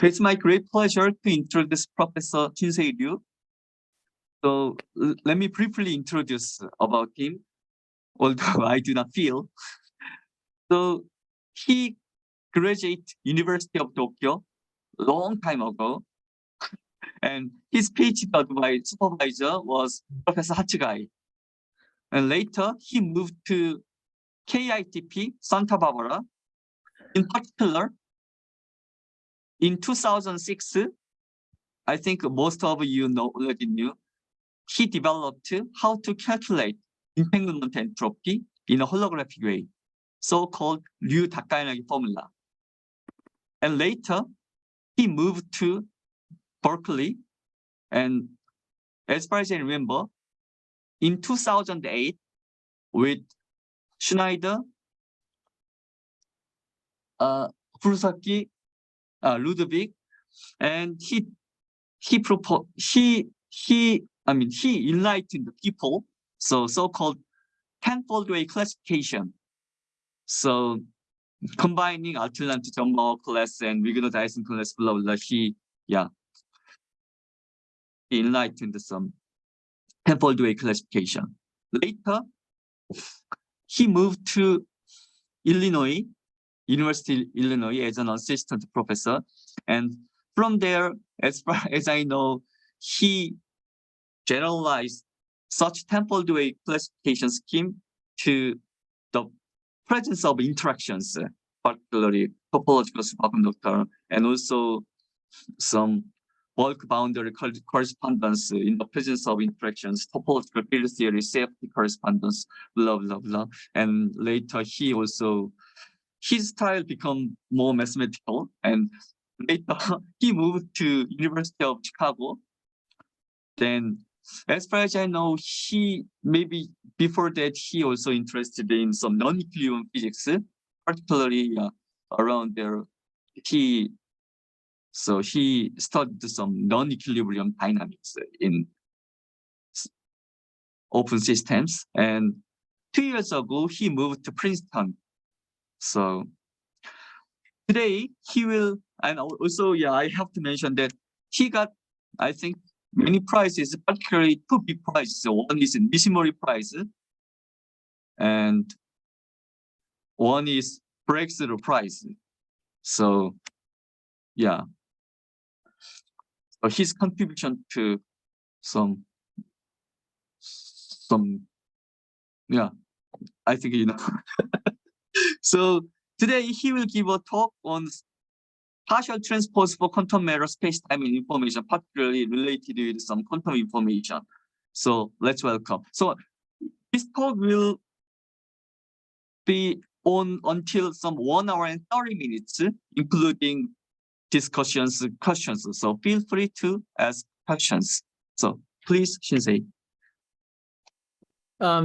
It's my great pleasure to introduce Professor Shinsei Ryu. So let me briefly introduce about him, although I do not feel. So he graduated University of Tokyo long time ago, and his PhD supervisor was Professor Hatsugai. And later he moved to KITP Santa Barbara. In particular, in 2006, I think most of you already knew, he developed how to calculate entanglement entropy in a holographic way, so-called Ryu Diagrammatic formula. And later, he moved to Berkeley, and as far as I remember, in 2008, with Schneider, Furusaki, Ludwig, and he enlightened the people, so-called tenfold way classification. So combining alternate Jumbo class and Wigner Dyson class, blah blah. He enlightened some tenfold way classification. Later, he moved to Illinois, University of Illinois, as an assistant professor, and from there, as far as I know, he generalized such tenfold way classification scheme to the presence of interactions, particularly topological superconductor, and also some bulk boundary correspondence in the presence of interactions, topological field theory, safety correspondence, blah, blah, blah. And later his style became more mathematical, and later he moved to University of Chicago. Then, as far as I know, maybe before that, he also interested in some non-equilibrium physics, particularly around there. He studied some non-equilibrium dynamics in open systems. And 2 years ago, he moved to Princeton. So today he will, and also, I have to mention that he got, I think, many prizes, particularly 2 big prizes. So one is Nishimori Prize, and one is Breakthrough Prize. So his contribution to I think you know. So today he will give a talk on partial transpose for quantum matter spacetime and information, particularly related with some quantum information. So let's welcome. So this talk will be on until some 1 hour and 30 minutes, including discussions, questions. So feel free to ask questions. So please, Shinsei.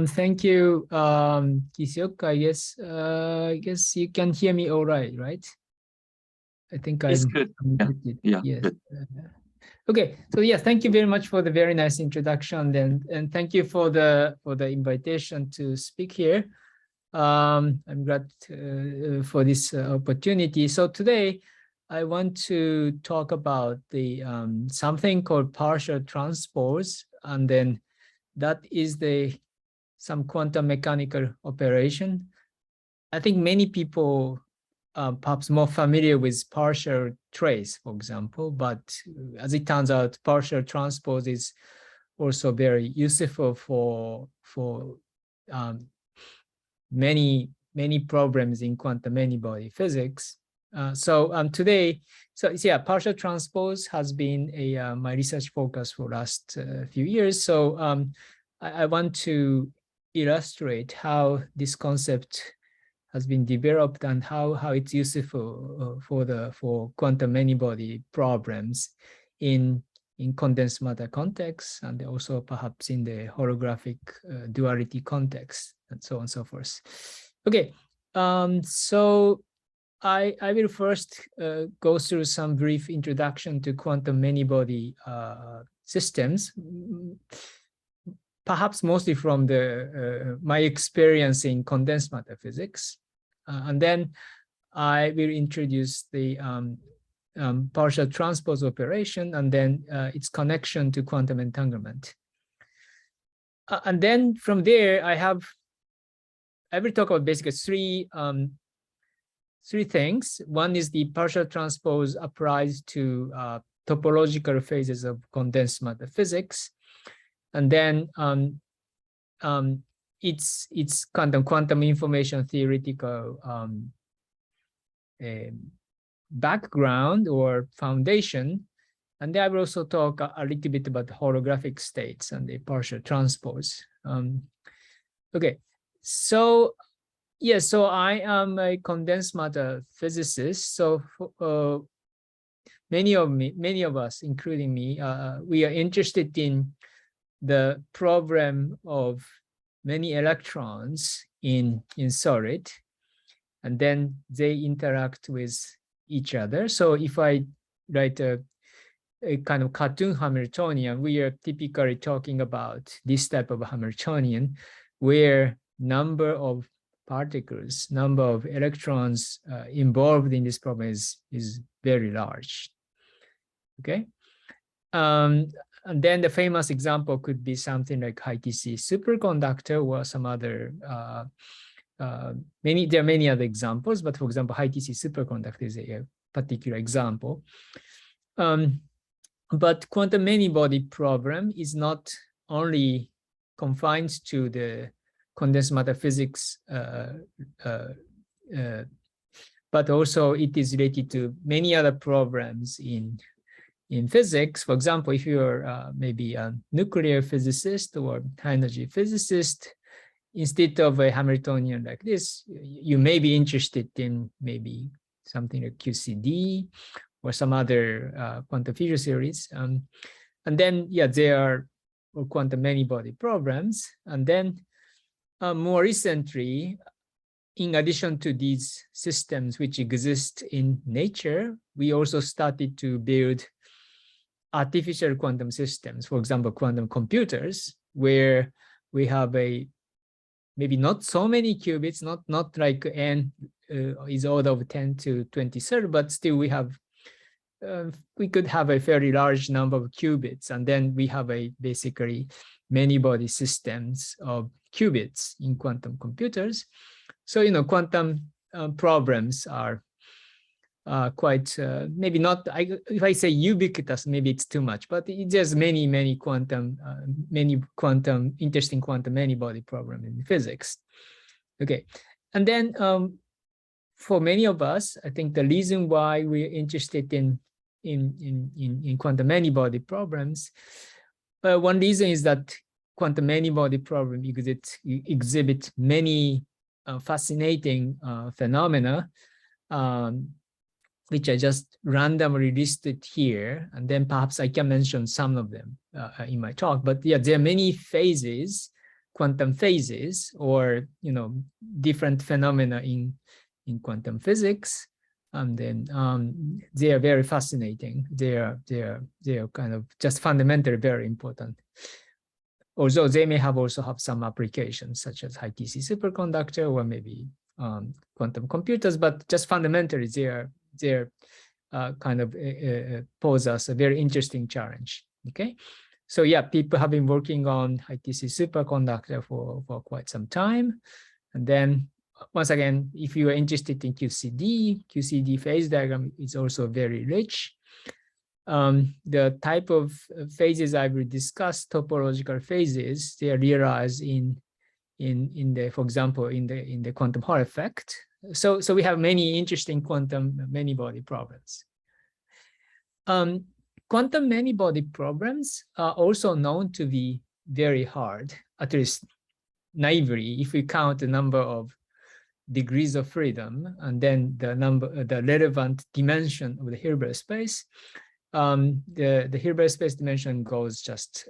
Thank you, Kiseok. I guess you can hear me all right? I think it's good. Yeah. Yes. Good. Okay. So yes, thank you very much for the very nice introduction, and thank you for the invitation to speak here. I'm glad for this opportunity. So today, I want to talk about the something called partial transpose, and then that is some quantum mechanical operation. I think many people perhaps more familiar with partial trace, for example, but as it turns out, partial transpose is also very useful for many problems in quantum many-body physics. Today, partial transpose has been my research focus for last few years. So I want to illustrate how this concept has been developed and how it's useful for quantum many-body problems in condensed matter context, and also perhaps in the holographic duality context, and so on and so forth. Okay, so I will first go through some brief introduction to quantum many-body systems, perhaps mostly from my experience in condensed matter physics, and then I will introduce the partial transpose operation, and then its connection to quantum entanglement. And then from there, I will talk about basically three things. One is the partial transpose applies to topological phases of condensed matter physics, and then it's quantum information theoretical background or foundation. And then I will also talk a little bit about holographic states and the partial transpose. Okay, so yeah, so I am a condensed matter physicist. So many of us, including me, we are interested in the problem of many electrons in solid, and then they interact with each other. So if I write a kind of cartoon Hamiltonian, we are typically talking about this type of Hamiltonian, where number of particles, number of electrons involved in this problem is very large. Okay. And then the famous example could be something like high-TC superconductor or some other, there are many other examples, but for example, high-TC superconductor is a particular example. But quantum many-body problem is not only confined to the condensed matter physics, but also it is related to many other problems in physics. For example, if you're maybe a nuclear physicist or high energy physicist, instead of a Hamiltonian like this, you may be interested in maybe something like QCD or some other quantum field series. And then, yeah, there are quantum many-body problems. And then more recently, in addition to these systems which exist in nature, we also started to build artificial quantum systems, for example, quantum computers, where we have maybe not so many qubits, not like n is order of 10 to 23rd, but still we could have a fairly large number of qubits, and then we have basically many-body systems of qubits in quantum computers. So, quantum problems are quite, maybe not, if I say ubiquitous, maybe it's too much, but there's many interesting quantum many-body problem in physics. Okay, and then for many of us, I think the reason why we're interested in quantum many-body problems, one reason is that quantum many-body problem exhibit many fascinating phenomena, which I just randomly listed here, and then perhaps I can mention some of them in my talk. But yeah, there are many phases, quantum phases, or different phenomena in quantum physics, and then they are very fascinating. They are kind of just fundamentally very important. Although they may also have some applications, such as high-TC superconductor or maybe quantum computers, but just fundamentally they're kind of pose us a very interesting challenge. Okay, so yeah, people have been working on high-TC superconductor for quite some time, and then once again, if you are interested in QCD phase diagram is also very rich. The type of phases I will discuss, topological phases, they are realized in the, for example, in the quantum Hall effect. So we have many interesting quantum many-body problems. Quantum many-body problems are also known to be very hard, at least naively, if we count the number of degrees of freedom and then the relevant dimension of the Hilbert space. The Hilbert space dimension goes as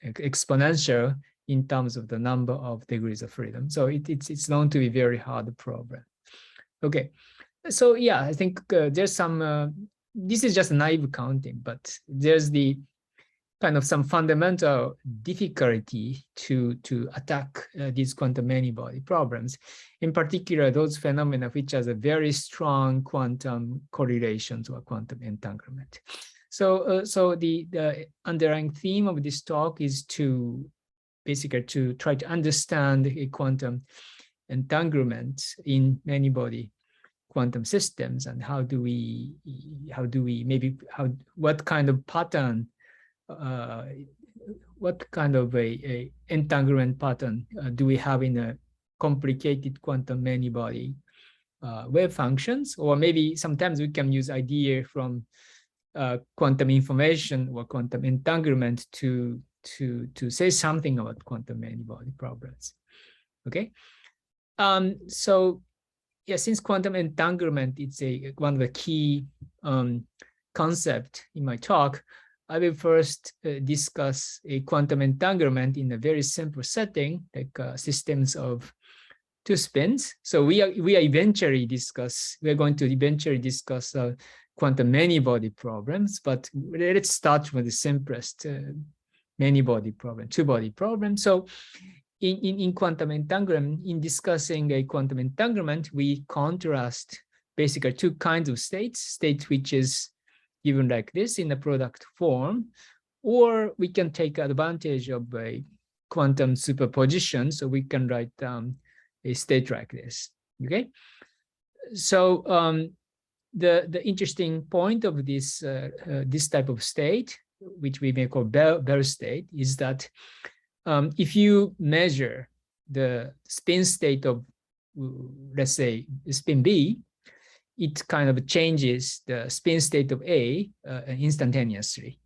exponential in terms of the number of degrees of freedom. So it's known to be a very hard problem. Okay, so yeah, I think there's some, this is just naive counting, but there's the kind of some fundamental difficulty to attack these quantum many-body problems. In particular, those phenomena which has a very strong quantum correlations or quantum entanglement. So, so the underlying theme of this talk is to basically to try to understand a quantum entanglement in many-body quantum systems, and what kind of pattern, what kind of a entanglement pattern do we have in a complicated quantum many-body wave functions, or maybe sometimes we can use idea from quantum information or quantum entanglement to say something about quantum many-body problems. Okay, so yeah, since quantum entanglement is one of the key concept in my talk, I will first discuss a quantum entanglement in a very simple setting, like systems of two spins. So we are going to eventually discuss quantum many-body problems, but let's start with the simplest many-body problem, two-body problem. So in quantum entanglement, in discussing a quantum entanglement, we contrast basically two kinds of states, state which is given like this in the product form, or we can take advantage of a quantum superposition, so we can write down a state like this, okay? So the interesting point of this, this type of state, which we may call Bell state, is that if you measure the spin state of, let's say, spin B, it kind of changes the spin state of A instantaneously,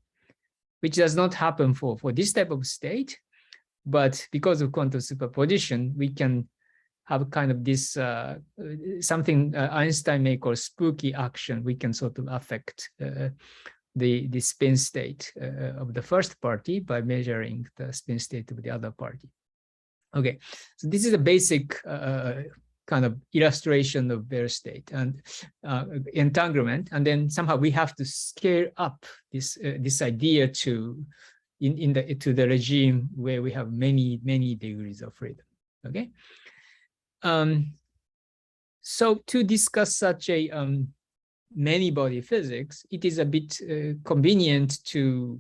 which does not happen for this type of state. But because of quantum superposition, we can have kind of this something Einstein may call spooky action. We can sort of affect the spin state of the first party by measuring the spin state of the other party. Okay, so this is a basic kind of illustration of Bell state and entanglement, and then somehow we have to scale up this this idea to the regime where we have many degrees of freedom. Okay, so to discuss such a many-body physics, it is a bit convenient to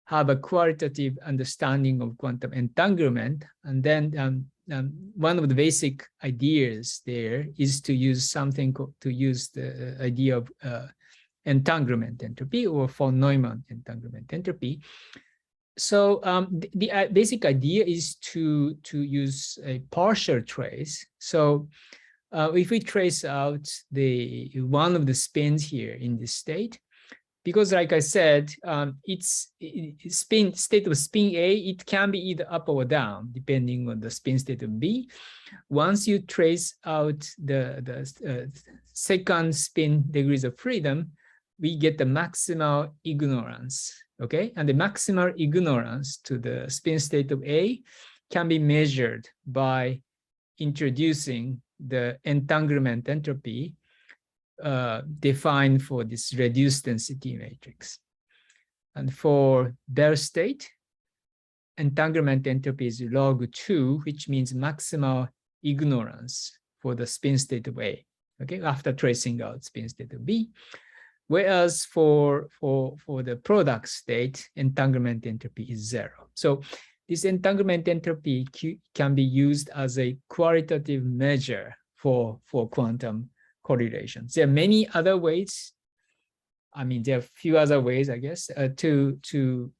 have a qualitative understanding of quantum entanglement. And then one of the basic ideas there is to use the idea of entanglement entropy, or von Neumann entanglement entropy. So the basic idea is to use a partial trace. So if we trace out the one of the spins here in this state, because like I said, it's state of spin A, it can be either up or down depending on the spin state of B. Once you trace out the second spin degrees of freedom, we get the maximal ignorance. Okay, and the maximal ignorance to the spin state of A can be measured by introducing the entanglement entropy defined for this reduced density matrix. And for Bell state, entanglement entropy is log 2, which means maximal ignorance for the spin state of A, okay, after tracing out spin state of B. Whereas for the product state, entanglement entropy is 0. So this entanglement entropy can be used as a qualitative measure for quantum correlations. There are many other ways. I mean, there are a few other ways, I guess, to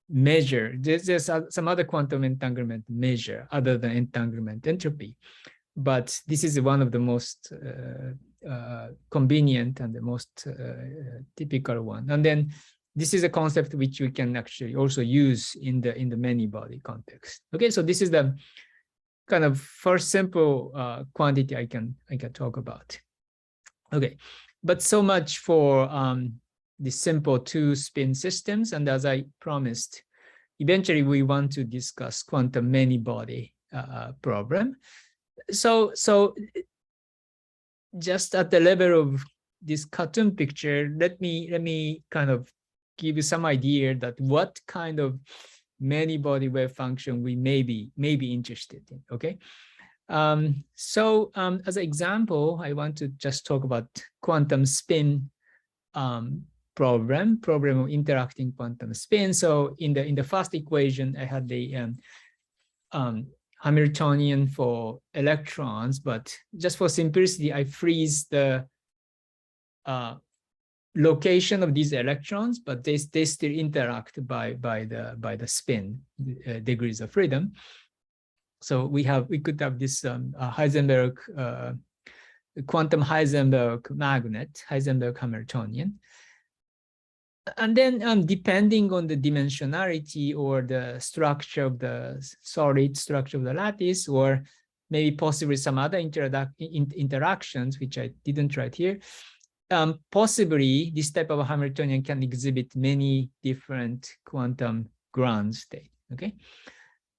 measure. There's some other quantum entanglement measure other than entanglement entropy, but this is one of the most convenient and the most typical one. And then this is a concept which we can actually also use in the many-body context. Okay, so this is the kind of first simple quantity I can talk about. Okay, but so much for the simple two-spin systems. And as I promised, eventually we want to discuss quantum many-body problem. So just at the level of this cartoon picture, let me kind of give you some idea that what kind of many-body wave function we may be interested in. Okay. As an example, I want to just talk about quantum spin problem of interacting quantum spin. So in the first equation, I had the Hamiltonian for electrons, but just for simplicity, I freeze the location of these electrons, but they still interact by the spin degrees of freedom. So we could have this Heisenberg quantum Heisenberg magnet, Heisenberg Hamiltonian. And then depending on the dimensionality or the structure of the solid structure of the lattice, or maybe possibly some other interactions, which I didn't write here, possibly this type of Hamiltonian can exhibit many different quantum ground state. Okay.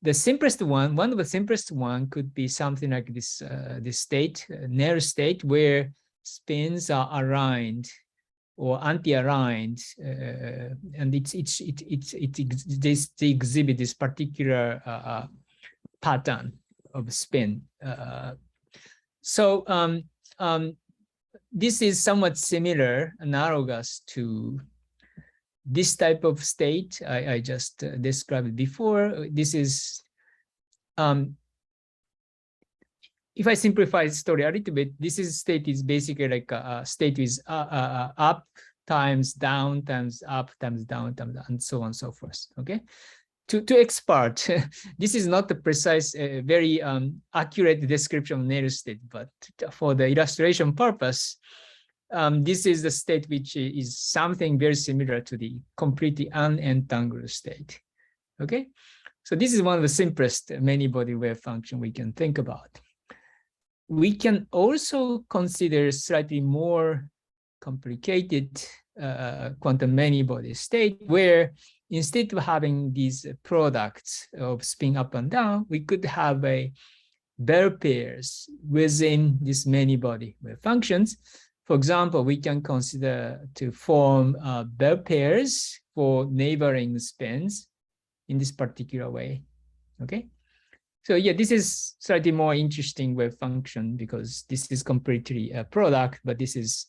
The simplest one, one of the simplest one could be something like this, this state, Nair state, where spins are aligned or anti-aligned, and they exhibit this particular pattern of spin. This is somewhat similar, analogous to this type of state I just described before. This is, if I simplify the story a little bit, this state is basically like a state with up times down times up times down times, and so on and so forth. Okay. To expert, this is not the precise, very accurate description of Nair state, but for the illustration purpose, this is the state which is something very similar to the completely unentangled state. Okay, so this is one of the simplest many-body wave function we can think about. We can also consider slightly more complicated quantum many-body state, where instead of having these products of spin up and down, we could have a Bell pairs within these many-body wave functions. For example, we can consider to form Bell pairs for neighboring spins in this particular way. Okay, so yeah, this is slightly more interesting wave function because this is completely a product, but this is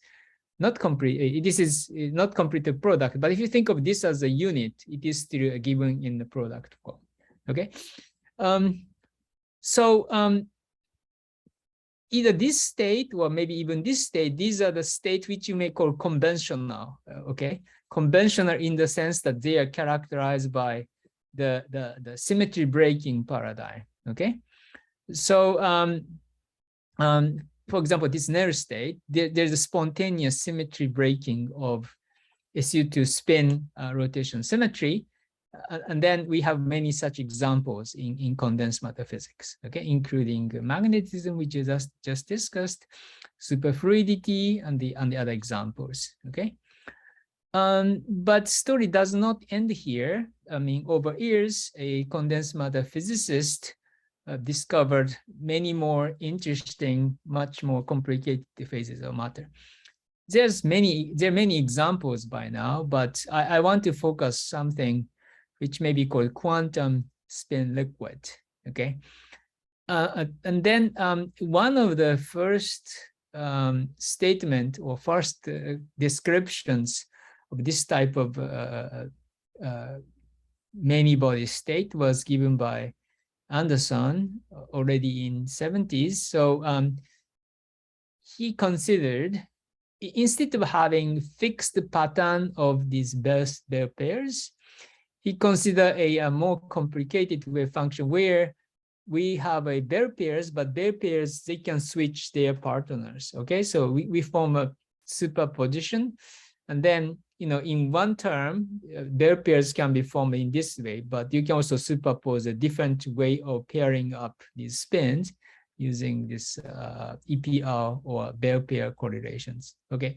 not complete. This is not complete product, but if you think of this as a unit, it is still given in the product form. Okay, either this state or maybe even this state, these are the states which you may call conventional. Okay, conventional in the sense that they are characterized by the symmetry breaking paradigm. Okay, so for example, this Nair state, there's a spontaneous symmetry breaking of SU2 spin rotation symmetry. And then we have many such examples in condensed matter physics, okay, including magnetism, which is just discussed, superfluidity, and the other examples, okay. But story does not end here. I mean, over years, a condensed matter physicist discovered many more interesting, much more complicated phases of matter. There are many examples by now, but I want to focus something which may be called quantum spin liquid. Okay, and then one of the first statement or first descriptions of this type of many-body state was given by Anderson already in 70s. So he considered, instead of having fixed pattern of these Bell pairs, he considered a more complicated wave function where we have a Bell pairs, but Bell pairs, they can switch their partners. Okay, so we form a superposition, and then, you know, in one term, Bell pairs can be formed in this way, but you can also superpose a different way of pairing up these spins using this EPR or Bell pair correlations. Okay,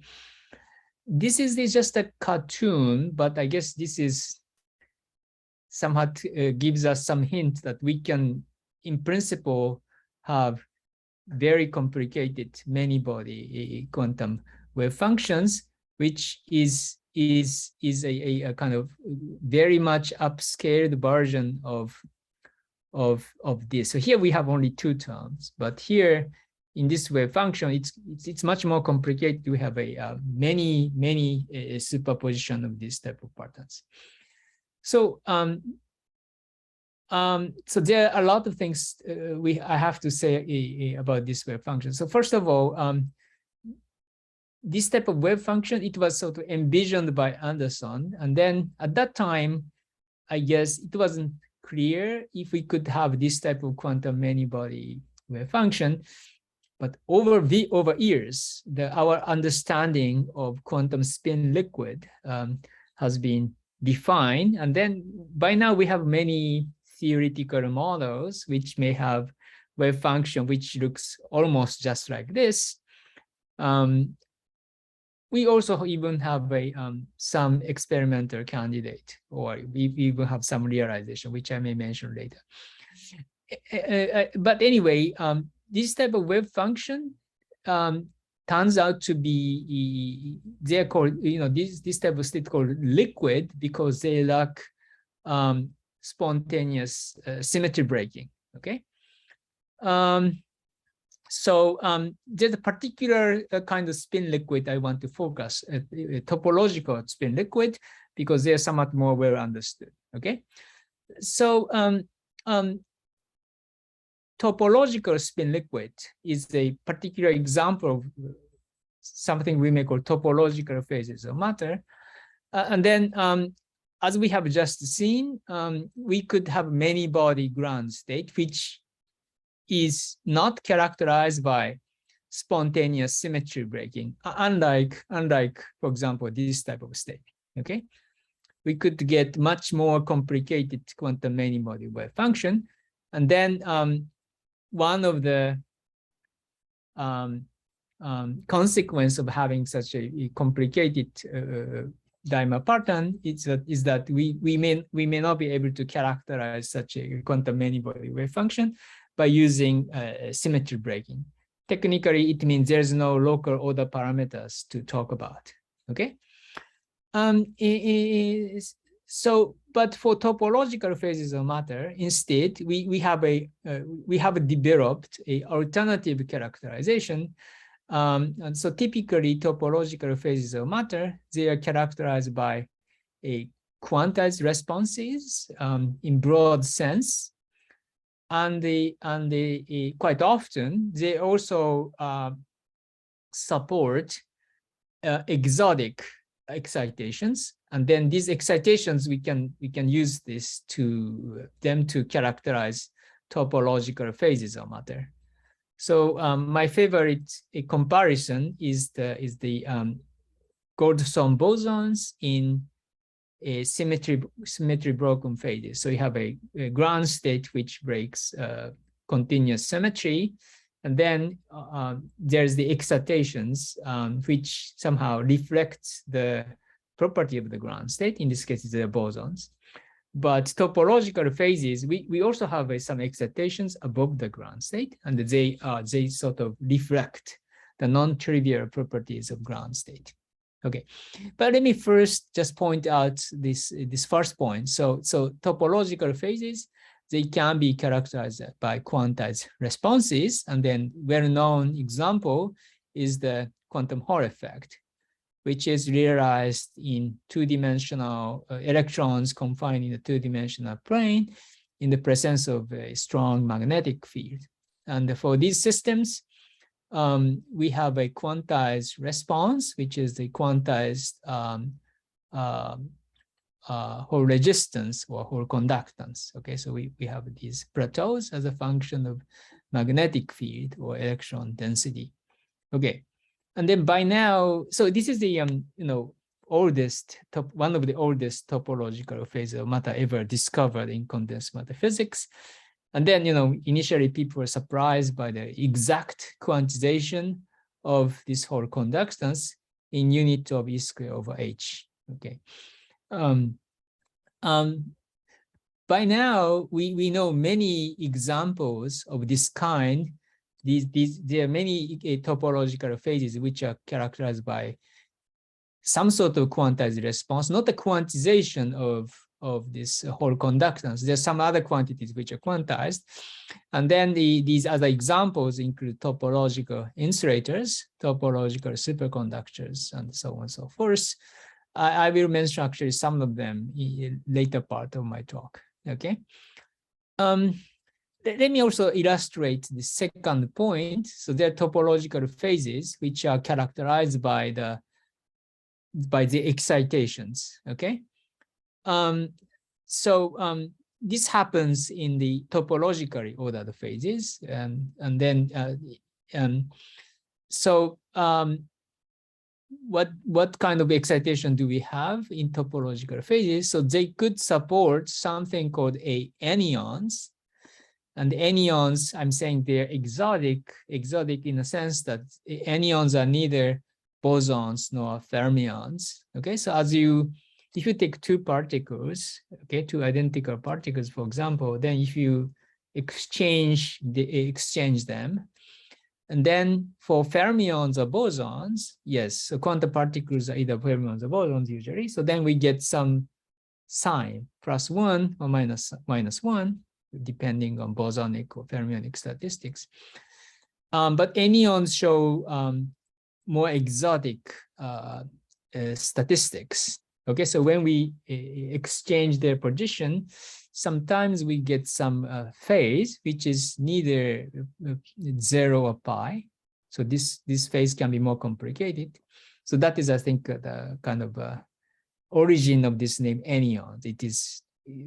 this is just a cartoon, but I guess this is somewhat gives us some hint that we can, in principle, have very complicated many-body quantum wave functions, which is is a kind of very much upscaled version of this. So here we have only two terms, but here in this wave function, it's much more complicated. We have a many superposition of this type of patterns. So so there are a lot of things I have to say about this wave function. So first of all, this type of wave function, it was sort of envisioned by Anderson, and then at that time, I guess it wasn't clear if we could have this type of quantum many-body wave function. But over years, our understanding of quantum spin liquid has been defined. And then by now we have many theoretical models which may have wave function which looks almost just like this. We also even have some experimental candidate, or we even have some realization, which I may mention later. But anyway, this type of wave function turns out to be, they're called, this type of state called liquid because they lack spontaneous symmetry breaking, okay? So there's a particular kind of spin liquid I want to focus, a topological spin liquid, because they're somewhat more well understood, okay? So topological spin liquid is a particular example of something we may call topological phases of matter. And then as we have just seen, we could have many body ground state, which is not characterized by spontaneous symmetry breaking, unlike, for example, this type of state, okay? We could get much more complicated quantum many-body wave function. And then one of the consequence of having such a complicated dimer pattern is that we may not be able to characterize such a quantum many-body wave function by using symmetry breaking. Technically, it means there's no local order parameters to talk about, okay? So, but for topological phases of matter, instead, we have developed a alternative characterization. And so typically topological phases of matter, they are characterized by a quantized responses in broad sense. And quite often, they also support exotic excitations. And then these excitations, we can use this to characterize topological phases of matter. So my favorite comparison is the Goldstone bosons in a symmetry broken phases. So you have a ground state which breaks continuous symmetry, and then there's the excitations which somehow reflects the property of the ground state. In this case, they're bosons. But topological phases, we also have some excitations above the ground state, and they sort of reflect the non-trivial properties of ground state. Okay, but let me first just point out this first point. So topological phases, they can be characterized by quantized responses, and then well-known example is the quantum Hall effect, which is realized in two-dimensional electrons confined in a two-dimensional plane in the presence of a strong magnetic field. And for these systems, we have a quantized response, which is the quantized Hall resistance or Hall conductance. Okay, so we have these plateaus as a function of magnetic field or electron density. Okay, and then by now, so this is the one of the oldest topological phases of matter ever discovered in condensed matter physics. And then, initially people were surprised by the exact quantization of this Hall conductance in unit of E squared over H. Okay. By now, we know many examples of this kind. There are many topological phases which are characterized by some sort of quantized response, not the quantization of this whole conductance. There's some other quantities which are quantized. And then these other examples include topological insulators, topological superconductors, and so on and so forth. I will mention actually some of them in later part of my talk, okay? Let me also illustrate the second point. So there are topological phases which are characterized by the excitations, okay? This happens in the topologically ordered phases, and then what kind of excitation do we have in topological phases? So they could support something called anyons. And the anyons, I'm saying they're exotic in the sense that anyons are neither bosons nor fermions. Okay, so if you take two particles, okay, two identical particles, for example, then if you exchange them, and then for fermions or bosons, yes, so quantum particles are either fermions or bosons usually. So then we get some sign, +1 or -1, depending on bosonic or fermionic statistics. But anyons show more exotic statistics. Okay, so when we exchange their position, sometimes we get some phase which is neither 0 or pi. So this phase can be more complicated. So that is, I think, the kind of origin of this name anyons. It is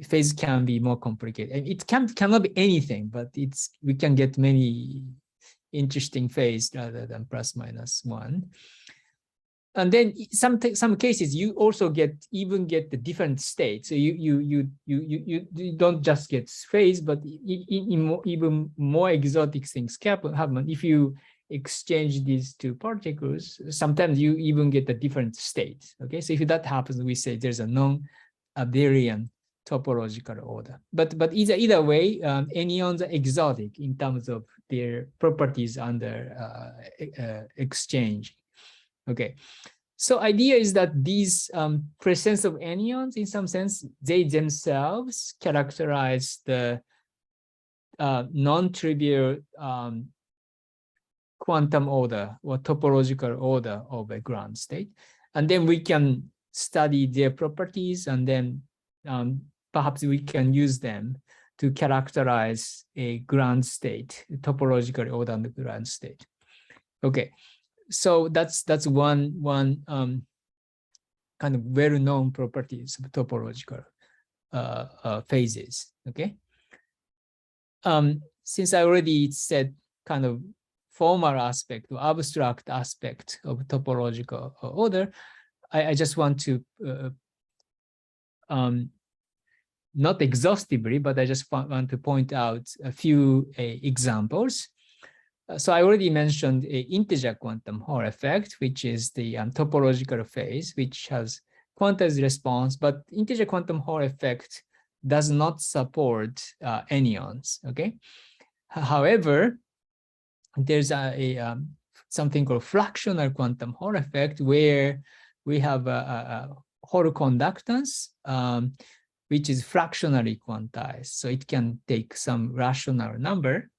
phase can be more complicated. And it cannot be anything, but we can get many interesting phase rather than ±1. And then some cases you also even get the different states. So you don't just get phase, but even more exotic things happen. If you exchange these two particles, sometimes you even get a different state. Okay, so if that happens, we say there's a non-abelian topological order. But either way, anyons are exotic in terms of their properties under exchange. Okay, so idea is that these presence of anyons, in some sense, they themselves characterize the non-trivial quantum order or topological order of a ground state. And then we can study their properties, and then perhaps we can use them to characterize a ground state, a topologically ordered ground state. Okay, so that's one kind of well-known properties of topological phases. Okay. Since I already said kind of formal aspect or abstract aspect of topological order, I just want to not exhaustively, but I just want to point out a few examples. So I already mentioned an integer quantum Hall effect, which is the topological phase, which has quantized response, but integer quantum Hall effect does not support anyons. Okay. However, there's something called fractional quantum Hall effect, where we have a Hall conductance, which is fractionally quantized. So it can take some rational number.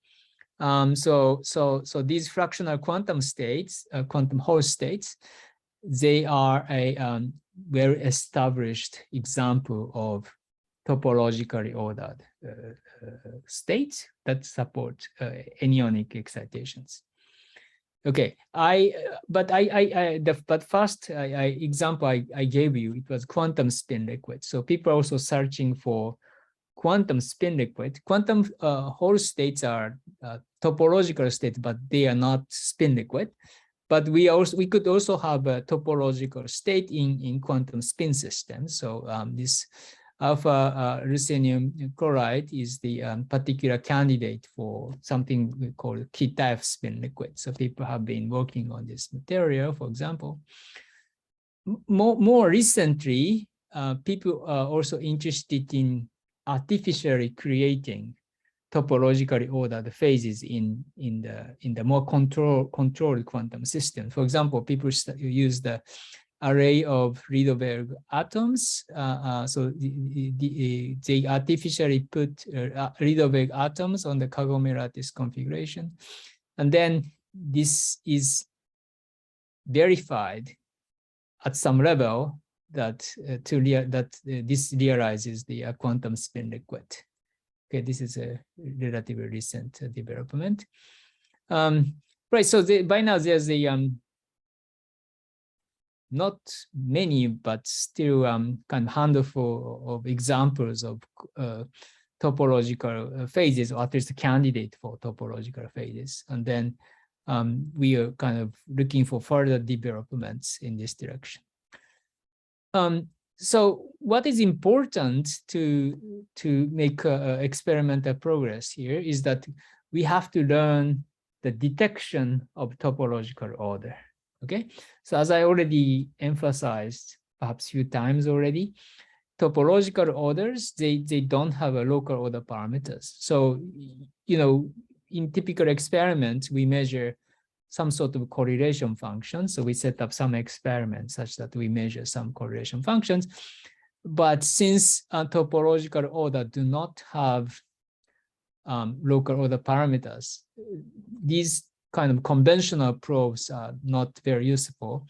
So these fractional quantum states, quantum Hall states, they are a well-established example of topologically ordered states that support anyonic excitations. Okay, but first example I gave you, it was quantum spin liquid. So people are also searching for quantum spin liquid. Quantum Hall states are topological states, but they are not spin liquid. But we could also have a topological state in quantum spin systems. So this alpha ruthenium chloride is the particular candidate for something we call K-type spin liquid. So people have been working on this material, for example. More recently, people are also interested in artificially creating topologically ordered phases in the more controlled quantum system. For example, people use the array of Rydberg atoms. So they artificially put Rydberg atoms on the Kagome lattice configuration. And then this is verified at some level that this realizes the quantum spin liquid. Okay, this is a relatively recent development. Right, so by now there's a not many, but still kind of handful of examples of topological phases, or at least a candidate for topological phases. And then we are kind of looking for further developments in this direction. So what is important to make experimental progress here is that we have to learn the detection of topological order. Okay, so as I already emphasized perhaps a few times already, topological orders, they don't have a local order parameters. So, you know, in typical experiments, we measure some sort of correlation function. So we set up some experiments such that we measure some correlation functions. But since topological order do not have local order parameters, these kind of conventional probes are not very useful.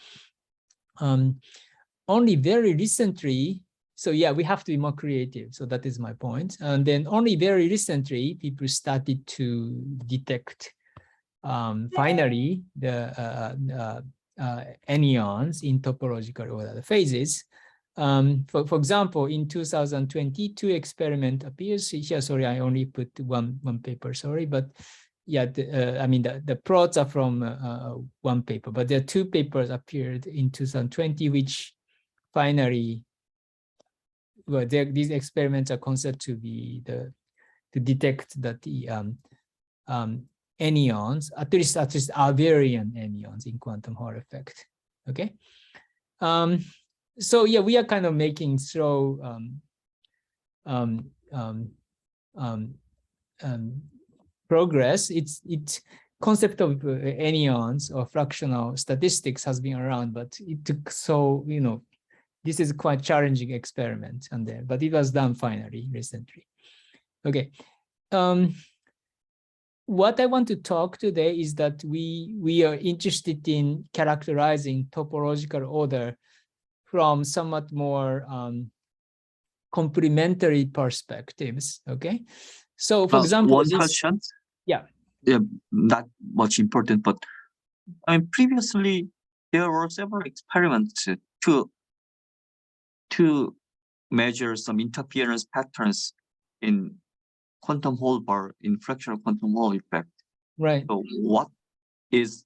Only very recently, so yeah, we have to be more creative. So that is my point. And then only very recently, people started to detect finally the anyons in topological order phases. For example, in 2022 experiment appears here. Sorry, I only put one paper. Sorry, but yeah, I mean the plots are from one paper, but there are two papers appeared in 2020, which finally, well, these experiments are considered to be to detect that the anyons, at least Alberian anyons in quantum Hall effect. Okay. So yeah, we are kind of making slow progress. It's concept of anyons or fractional statistics has been around, but it took so, you know, this is quite challenging experiment and there, but it was done finally recently. Okay. What I want to talk today is that we are interested in characterizing topological order from somewhat more complementary perspectives. Okay, so for example, one question. Yeah, not much important, but I mean previously there were several experiments to measure some interference patterns in quantum Hall bar in fractional quantum Hall effect. Right. So what is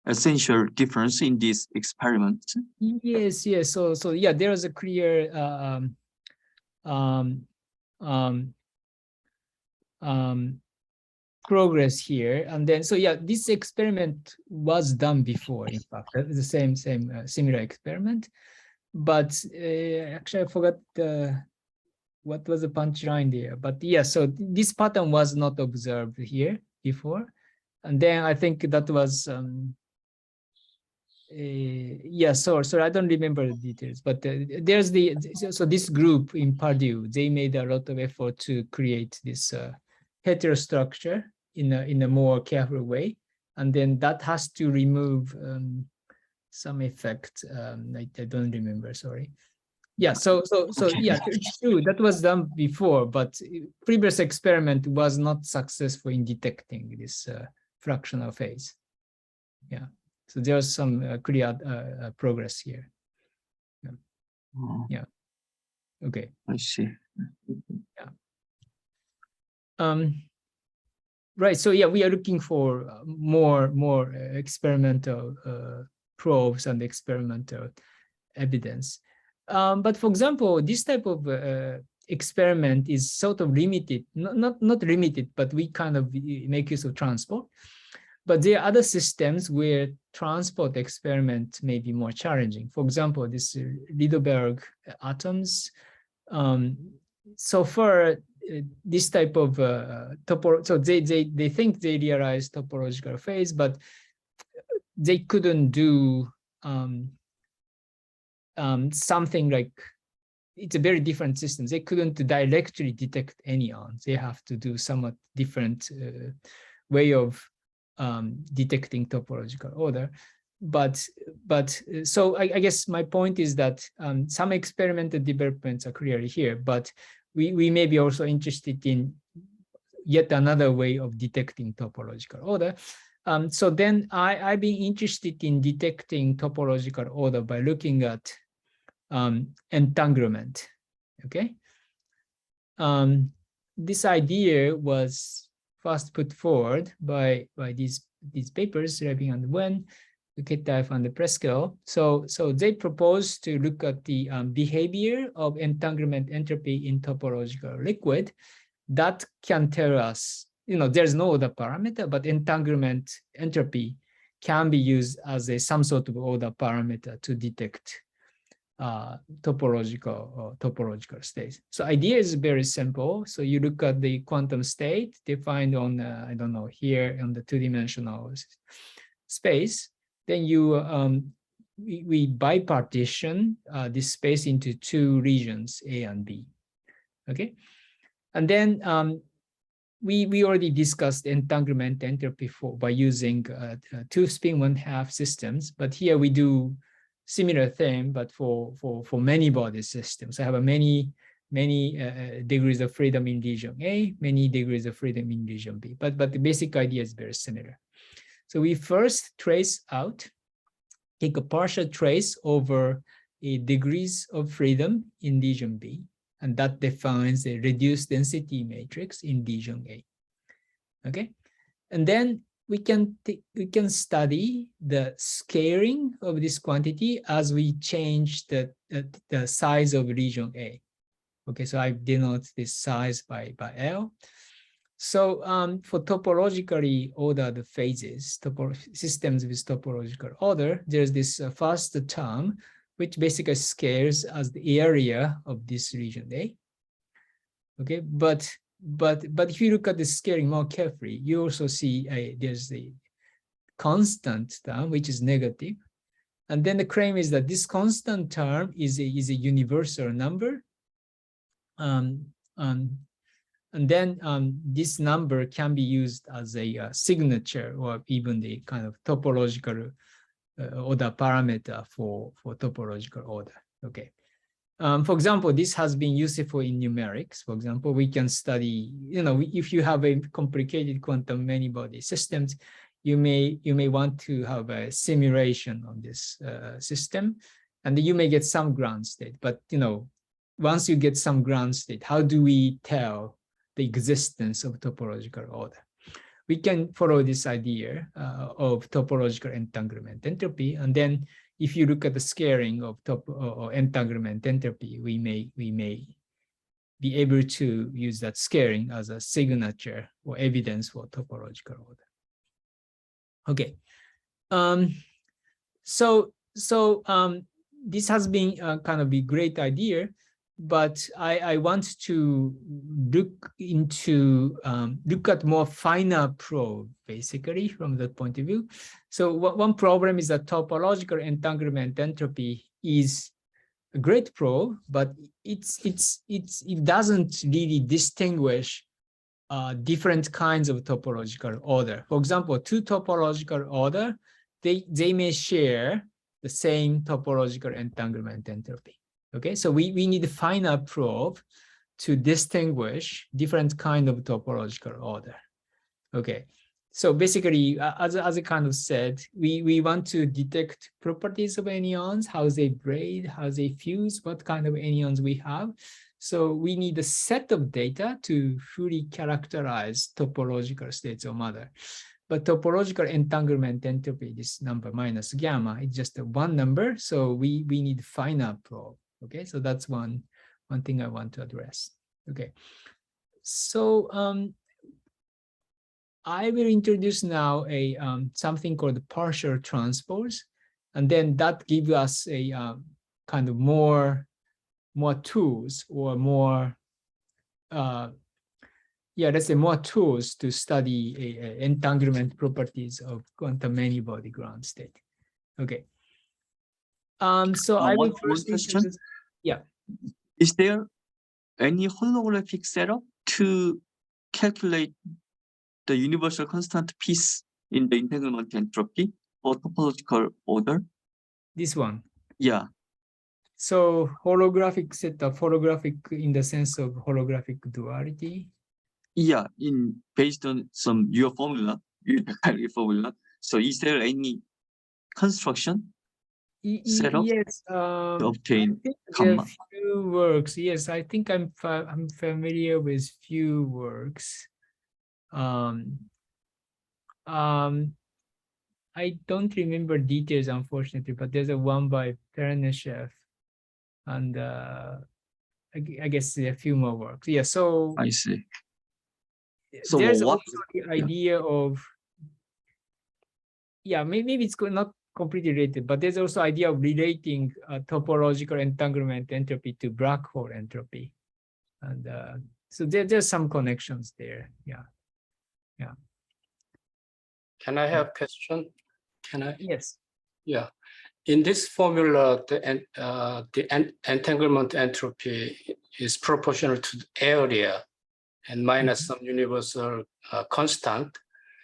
essential difference in this experiment? Yes. So yeah, there is a clear progress here, and then so yeah, this experiment was done before. In fact, the same similar experiment, but actually I forgot what was the punchline there. But yeah, so this pattern was not observed here before, and then I think that was yeah. So I don't remember the details, but there's so this group in Purdue, they made a lot of effort to create this heterostructure in a more careful way, and then that has to remove some effect. I don't remember. Sorry. Yeah. So yeah, it's true that was done before, but previous experiment was not successful in detecting this fractional phase. Yeah. So there's some clear progress here. Yeah. Yeah. Okay. I see. Yeah. Right. So yeah, we are looking for more experimental probes and experimental evidence. But for example, this type of experiment is sort of limited, not limited, but we kind of make use of transport. But there are other systems where transport experiment may be more challenging. For example, this Rydberg atoms. So far, this type of so they think they realize topological phase, but they couldn't do something like, it's a very different system. They couldn't directly detect anyons. They have to do somewhat different way of detecting topological order. But so I guess my point is that some experimental developments are clearly here, but we may be also interested in yet another way of detecting topological order. So then I've been interested in detecting topological order by looking at entanglement. Okay. This idea was first put forward by these papers, Levin and Wen, Ketaev and Preskel. So they proposed to look at the behavior of entanglement entropy in topological liquid that can tell us, there's no order parameter, but entanglement entropy can be used as some sort of order parameter to detect topological states. So idea is very simple. So you look at the quantum state defined on, I don't know, here on the two-dimensional space. Then we bipartition this space into two regions, A and B. Okay, and then we already discussed entanglement entropy by using two spin 1/2 systems, but here we do similar thing, but for many body systems. I have many degrees of freedom in region A, many degrees of freedom in region B, but the basic idea is very similar. So we first take a partial trace over degrees of freedom in region B, and that defines a reduced density matrix in region A. Okay, and then we can study the scaling of this quantity as we change the size of region A. Okay, so I denote this size by L. So for topologically ordered phases, systems with topological order, there's this first term, which basically scales as the area of this region A. Okay, but if you look at the scaling more carefully, you also see there's a constant term which is negative, and then the claim is that this constant term is a universal number, and then this number can be used as a signature or even the kind of topological order parameter for topological order. Okay. For example, this has been useful in numerics. For example, we can study, if you have a complicated quantum many-body systems, you may want to have a simulation on this system, and you may get some ground state. But once you get some ground state, how do we tell the existence of topological order? We can follow this idea of topological entanglement entropy, and then if you look at the scaling of entanglement entropy, we may be able to use that scaling as a signature or evidence for topological order. Okay, so this has been kind of a great idea, but I want to look at more finer probe, basically, from that point of view. So one problem is that topological entanglement entropy is a great probe, but it doesn't really distinguish different kinds of topological order. For example, two topological order, they may share the same topological entanglement entropy. Okay, so we need a finer probe to distinguish different kind of topological order. Okay, so basically, as I kind of said, we want to detect properties of anyons, how they braid, how they fuse, what kind of anyons we have. So we need a set of data to fully characterize topological states of matter. But topological entanglement entropy, this number minus gamma, it's just a one number, so we need finer probe. Okay, so that's one thing I want to address. Okay, so I will introduce now a something called partial transpose, and then that gives us a kind of more tools or more let's say more tools to study entanglement properties of quantum many-body ground state. Okay. So I will one first question. introduce. Yeah. Is there any holographic setup to calculate the universal constant piece in the entanglement entropy or topological order? This one. Yeah. So holographic setup, holographic in the sense of holographic duality. Yeah, based on your formula, your formula. So is there any construction setup Yes, to obtain I think there are gamma? few works. Yes, I think I'm familiar with few works. I don't remember details, unfortunately, but there's a one by Perneshev, and I guess a few more works. Yeah, so I see. So there's what? also the idea of, yeah, maybe it's not completely related, but there's also idea of relating topological entanglement entropy to black hole entropy, and so there's some connections there. Yeah, yeah. Can I have a question? Can I? Yes. Yeah. In this formula, the entanglement entropy is proportional to the area and minus some universal constant.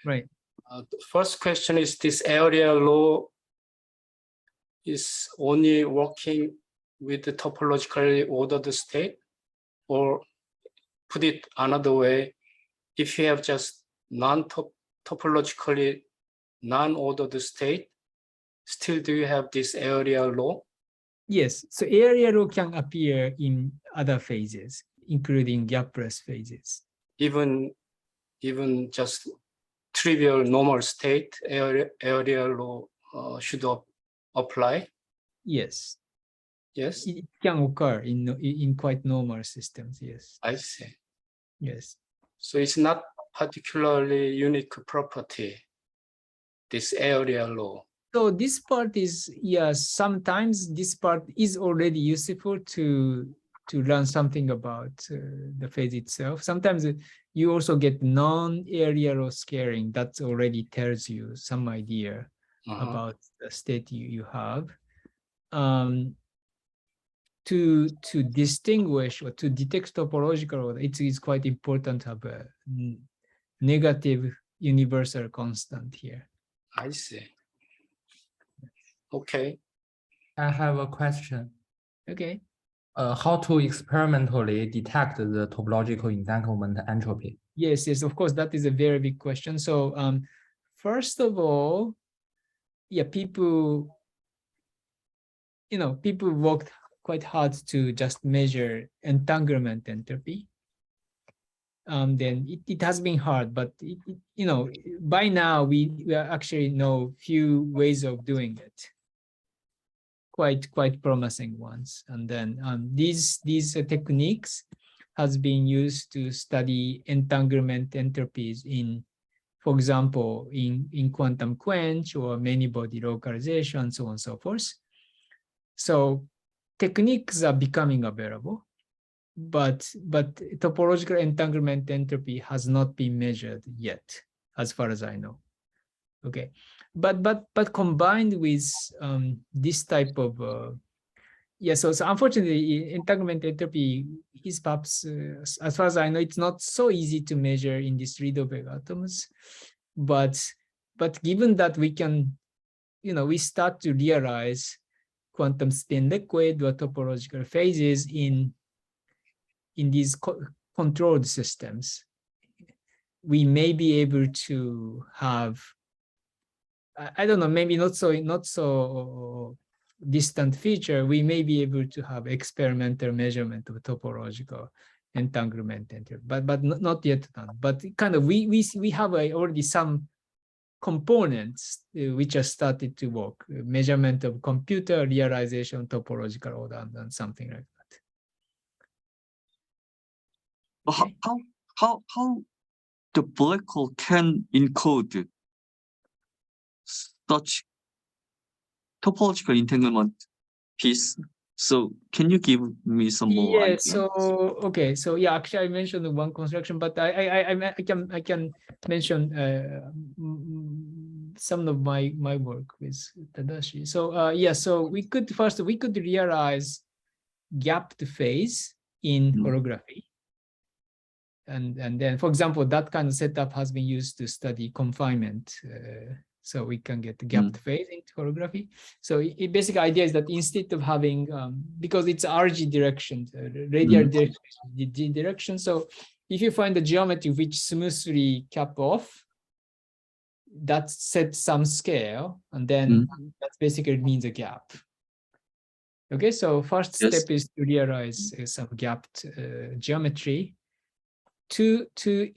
Right. The first question is, this area law is only working with the topologically ordered state? Or put it another way, if you have just topologically non-ordered state, still do you have this area law? Yes, so area law can appear in other phases, including gapless phases. Even just trivial normal state, area law should apply? Yes, Yes, it can occur in quite normal systems. Yes, I see. yes. So it's not particularly unique property, this area law. So this part is, yes, sometimes this part is already useful to learn something about the phase itself. Sometimes you also get non-area law scaling that already tells you some idea about the state you have. To distinguish or to detect topological order, it is quite important to have a negative universal constant here. I see. Okay. I have a question. Okay. How to experimentally detect the topological entanglement entropy? Yes, yes, of course, that is a very big question. So first of all, yeah, people worked quite hard to just measure entanglement entropy. Then it has been hard, but by now we actually know few ways of doing it. Quite promising ones. And then these techniques has been used to study entanglement entropies in, for example, in quantum quench or many body localization, so on and so forth. So techniques are becoming available, but topological entanglement entropy has not been measured yet, as far as I know. Okay, but combined with this type of so unfortunately entanglement entropy is perhaps as far as I know, it's not so easy to measure in these Rydberg atoms, but given that we can, we start to realize quantum spin liquid or topological phases in these controlled systems, we may be able to have, I don't know, maybe not so distant future, we may be able to have experimental measurement of topological entanglement entropy, but not yet done. But kind of we have already some components which are started to work, measurement of computer realization, topological order, and something like that. Okay. How the black hole can encode such topological entanglement piece? So can you give me some more idea? So okay, so yeah, actually I mentioned one construction, but I can mention some of my work with Tadashi. So yeah, so we could realize gapped phase in holography. And then, for example, that kind of setup has been used to study confinement. So we can get gapped phase into holography. So it basic idea is that instead of having, because it's RG direction, radial direction. So if you find a geometry which smoothly cap off, that sets some scale, and then that basically means a gap. Okay, so first step is to realize some gapped geometry. To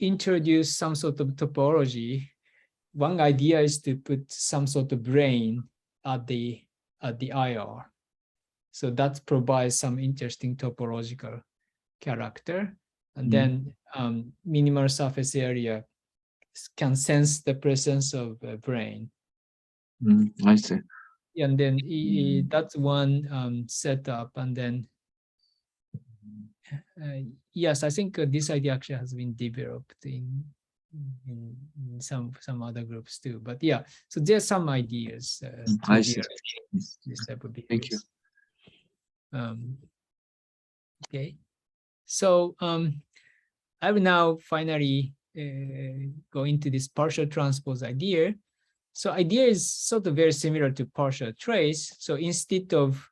introduce some sort of topology, one idea is to put some sort of brain at the IR. So that provides some interesting topological character. And then minimal surface area can sense the presence of a brain. I see. And then that's one setup. And then yes, I think this idea actually has been developed in some other groups too. But yeah, so there's some ideas. I see. This type of Thank you. Okay, so I will now finally go into this partial transpose idea. So idea is sort of very similar to partial trace. So instead of,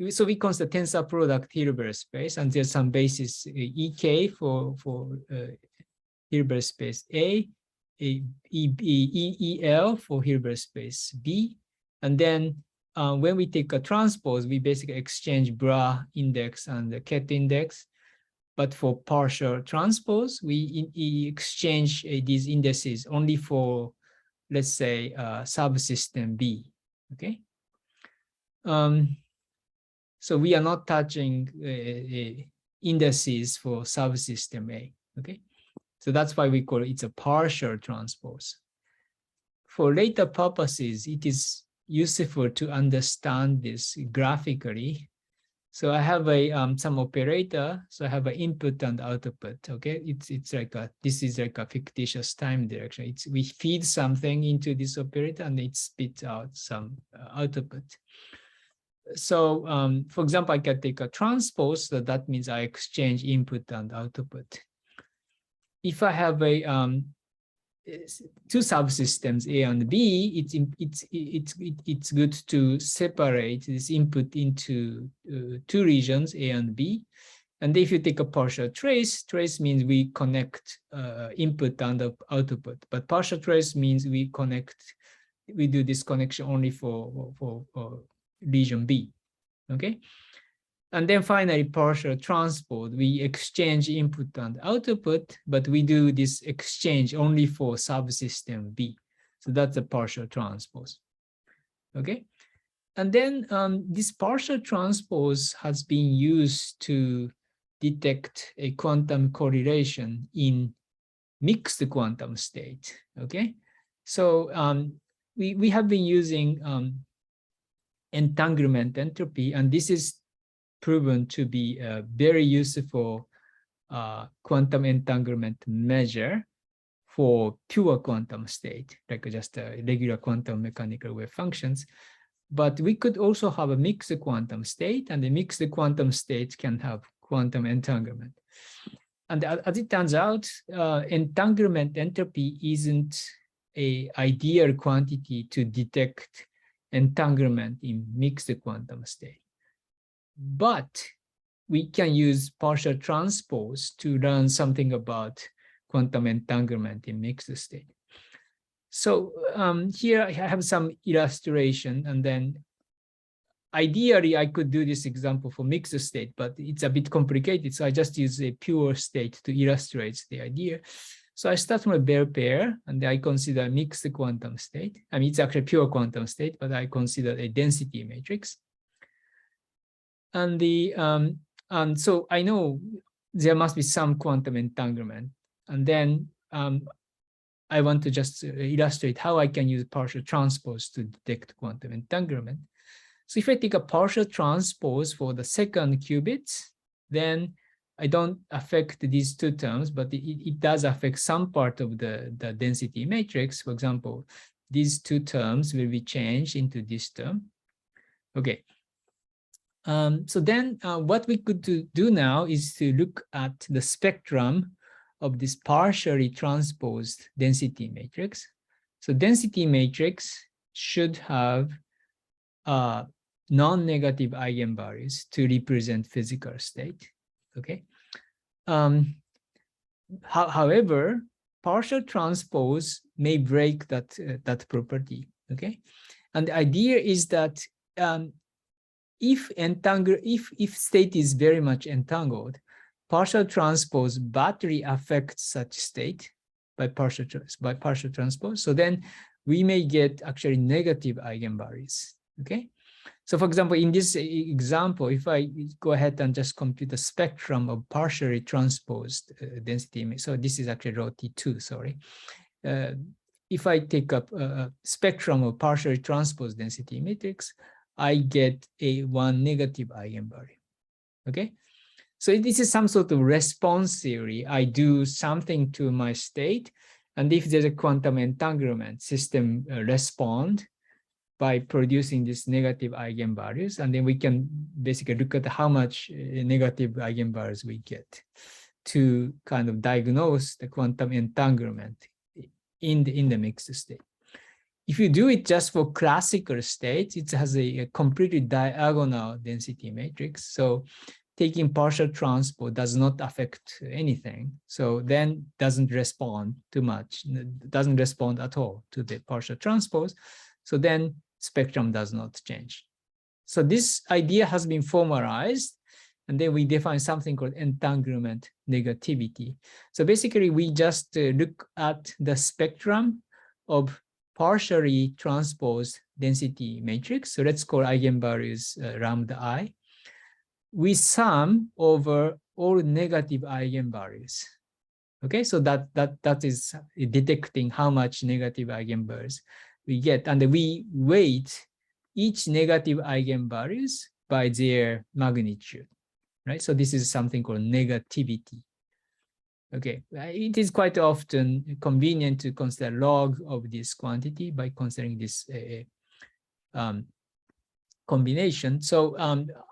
so we consider tensor product Hilbert space, and there's some basis EK for Hilbert space A, EL for Hilbert space B, and then when we take a transpose, we basically exchange bra index and the ket index. But for partial transpose, we exchange these indices only for, let's say, subsystem B. Okay. So we are not touching indices for subsystem A. Okay. So that's why we call it's a partial transpose. For later purposes, it is useful to understand this graphically. So I have a some operator. So I have an input and output. Okay, it's like this is like a fictitious time direction. We feed something into this operator and it spits out some output. So for example, I can take a transpose. So that means I exchange input and output. If I have a two subsystems A and B, it's good to separate this input into two regions A and B. And if you take a partial trace means we connect input and output. But partial trace means we do this connection only for region B. Okay. And then finally, partial transpose, we exchange input and output, but we do this exchange only for subsystem B. So that's a partial transpose. Okay. And then this partial transpose has been used to detect a quantum correlation in mixed quantum state. Okay. So we have been using entanglement entropy, and this is proven to be a very useful quantum entanglement measure for pure quantum state, like just regular quantum mechanical wave functions. But we could also have a mixed quantum state, and the mixed quantum state can have quantum entanglement. And as it turns out, entanglement entropy isn't an ideal quantity to detect entanglement in mixed quantum state. But we can use partial transpose to learn something about quantum entanglement in mixed state. So here I have some illustration, and then ideally I could do this example for mixed state, but it's a bit complicated. So I just use a pure state to illustrate the idea. So I start from a bare pair, and I consider mixed quantum state. I mean, it's actually pure quantum state, but I consider a density matrix. And so I know there must be some quantum entanglement. And then I want to just illustrate how I can use partial transpose to detect quantum entanglement. So if I take a partial transpose for the second qubit, then I don't affect these two terms, but it does affect some part of the density matrix. For example, these two terms will be changed into this term. Okay. So then what we could do now is to look at the spectrum of this partially transposed density matrix. So density matrix should have non-negative eigenvalues to represent physical state. Okay. However, partial transpose may break that property. Okay, and the idea is that if state is very much entangled, partial transpose battery affects such state by partial transpose. So then we may get actually negative eigenvalues. Okay. So for example, in this example, if I go ahead and just compute the spectrum of partially transposed density, so this is actually rho T2, sorry. If I take up a spectrum of partially transposed density matrix, I get one negative eigenvalue, okay? So this is some sort of response theory. I do something to my state, and if there's a quantum entanglement, system respond by producing these negative eigenvalues, and then we can basically look at how much negative eigenvalues we get to kind of diagnose the quantum entanglement in the mixed state. If you do it just for classical states, it has a completely diagonal density matrix. So taking partial transpose does not affect anything. So then doesn't respond too much, doesn't respond at all to the partial transpose. So then spectrum does not change. So this idea has been formalized, and then we define something called entanglement negativity. So basically, we just look at the spectrum of partially transposed density matrix. So let's call eigenvalues lambda I. We sum over all negative eigenvalues. Okay, so that is detecting how much negative eigenvalues we get, and we weight each negative eigenvalues by their magnitude, right? So this is something called negativity. Okay, it is quite often convenient to consider log of this quantity by considering this combination. So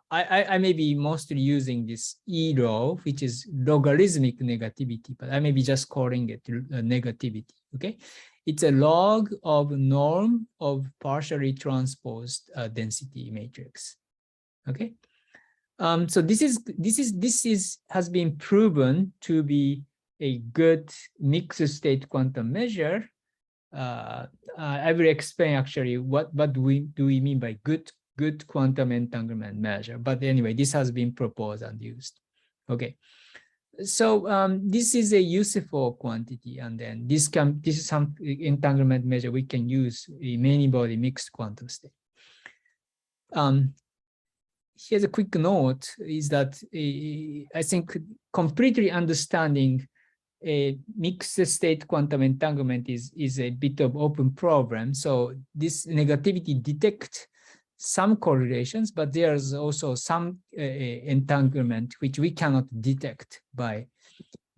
I may be mostly using this E rho, which is logarithmic negativity, but I may be just calling it negativity, okay? It's a log of norm of partially transposed density matrix, okay? So this has been proven to be a good mixed state quantum measure. I will explain actually what do we mean by good quantum entanglement measure. But anyway, this has been proposed and used. Okay, so this is a useful quantity, and then this is some entanglement measure we can use in many body mixed quantum state. Here's a quick note: is that I think completely understanding a mixed state quantum entanglement is a bit of open problem. So this negativity detects some correlations, but there's also some entanglement which we cannot detect by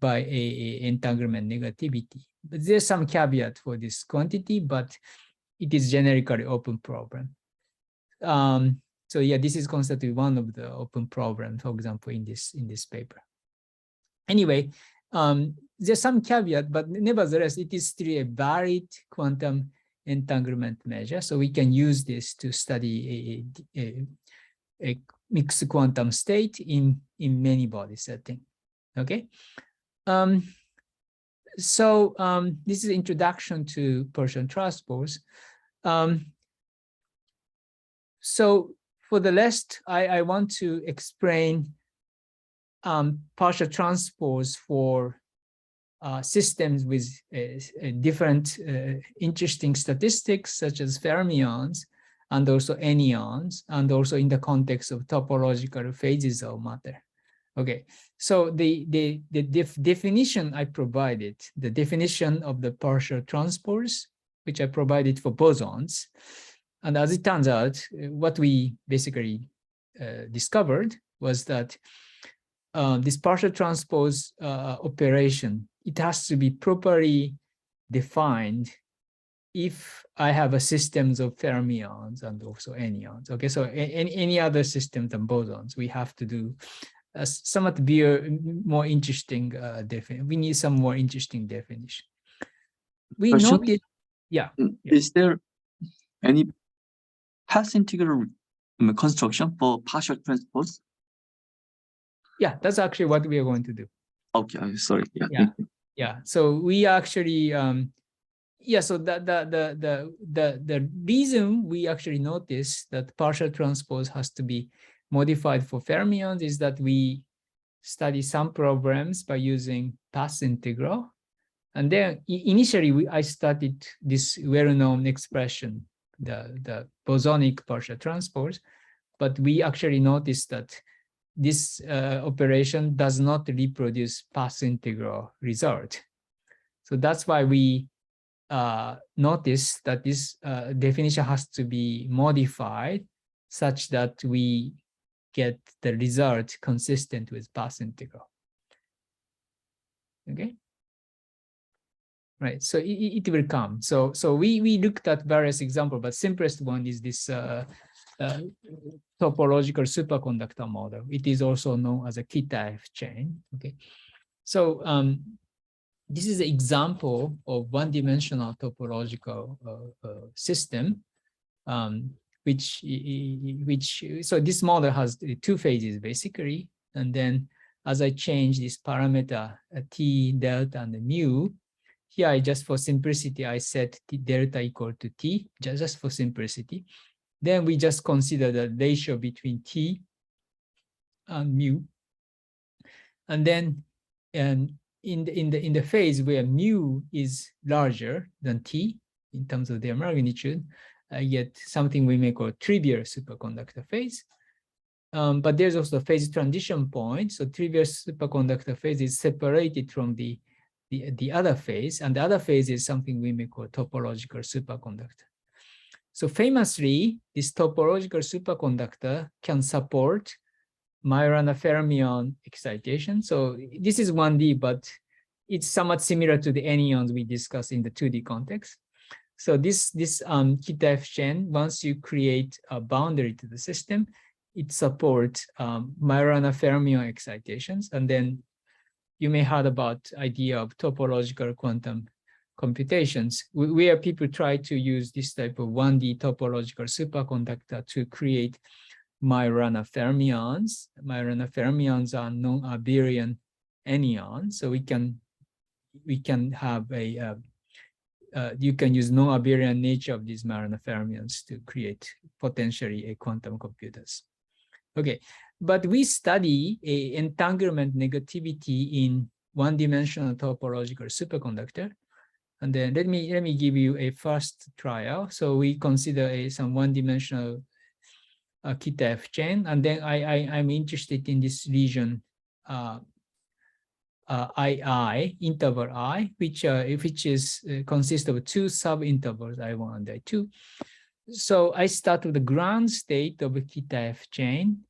a entanglement negativity. But there's some caveat for this quantity, but it is generically open problem. So yeah, this is considered one of the open problems, for example, in this paper. Anyway, there's some caveat, but nevertheless, it is still a valid quantum entanglement measure. So we can use this to study a mixed quantum state in many body setting. Okay. So this is introduction to partial transpose. So for the rest, I want to explain partial transpose for systems with different interesting statistics, such as fermions and also anyons, and also in the context of topological phases of matter. Okay, so the definition I provided, the definition of the partial transpose, which I provided for bosons, and as it turns out, what we basically discovered was that this partial transpose operation, it has to be properly defined if I have a systems of fermions and also anyons. Okay, so any other systems than bosons, we have to do a somewhat more interesting definition. We need some more interesting definition. We Question? noted, yeah. Is there any path integral construction for partial transpose? Yeah, that's actually what we are going to do. Okay, sorry. Yeah, Yeah. thank you. Yeah, so we actually yeah, so the reason we actually notice that partial transpose has to be modified for fermions is that we study some problems by using path integral. And then initially I studied this well-known expression, the bosonic partial transpose, but we actually noticed that this operation does not reproduce path integral result. So that's why we notice that this definition has to be modified such that we get the result consistent with path integral. Okay. Right, so it will come. So we looked at various examples, but simplest one is this topological superconductor model. It is also known as a Kita F chain. Okay, so this is an example of one-dimensional topological system, so this model has two phases basically, and then as I change this parameter t, delta, and mu, here I just for simplicity I set t delta equal to t, just for simplicity. Then we just consider the ratio between t and mu, and then in the phase where mu is larger than t in terms of their magnitude, I get something we may call trivial superconductor phase. But there's also a phase transition point. So trivial superconductor phase is separated from the other phase, and the other phase is something we may call topological superconductor. So famously, this topological superconductor can support Majorana fermion excitation. So this is 1D, but it's somewhat similar to the anyons we discussed in the 2D context. So this Kita F chain, once you create a boundary to the system, it supports Majorana fermion excitations. And then you may have heard about idea of topological quantum computations, where people try to use this type of 1D topological superconductor to create Majorana fermions. Majorana fermions are non-abelian anyons, so we can have a you can use non-abelian nature of these Majorana fermions to create potentially a quantum computers. Okay, but we study a entanglement negativity in one-dimensional topological superconductor. And then let me give you a first trial. So we consider some one-dimensional Kita F chain, and then I'm interested in this region II, interval I, which is consists of two subintervals I1 and I2. So I start with the ground state of a Kita F chain.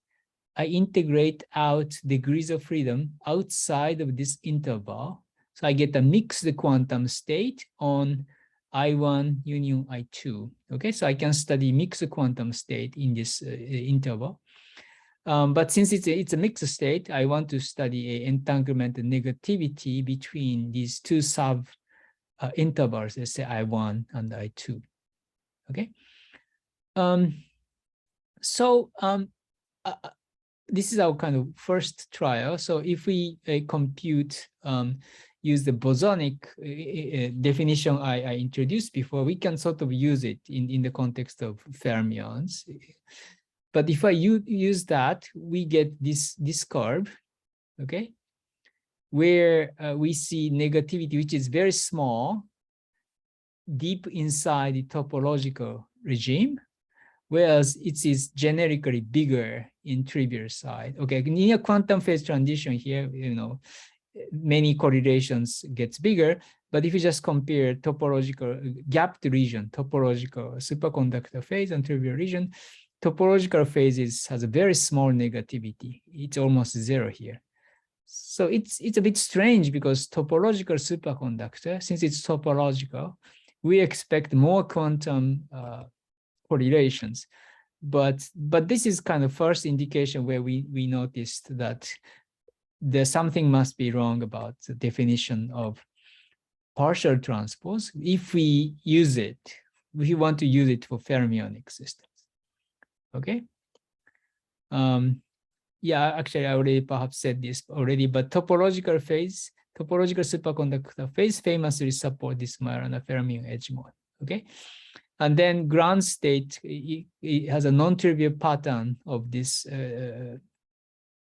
I integrate out degrees of freedom outside of this interval. So I get a mixed quantum state on I1 union I2. Okay, so I can study mixed quantum state in this interval. But since it's a mixed state, I want to study an entanglement negativity between these two sub intervals, let's say I1 and I2. Okay. This is our kind of first trial. So if we compute, use the bosonic definition I introduced before, we can sort of use it in the context of fermions. But if I use that, we get this curve, okay, where we see negativity, which is very small, deep inside the topological regime, whereas it is generically bigger in trivial side. Okay, in a quantum phase transition here, you know, many correlations gets bigger, but if you just compare topological gapped region, topological superconductor phase and trivial region, topological phases has a very small negativity. It's almost zero here. So it's a bit strange because topological superconductor, since it's topological, we expect more quantum correlations. But this is kind of first indication where we noticed that there's something must be wrong about the definition of partial transpose if we use it, we want to use it for fermionic systems. Okay. Yeah, actually, I already perhaps said this already, but topological superconductor phase famously support this Majorana fermion edge mode. Okay. And then ground state, it has a non-trivial pattern of these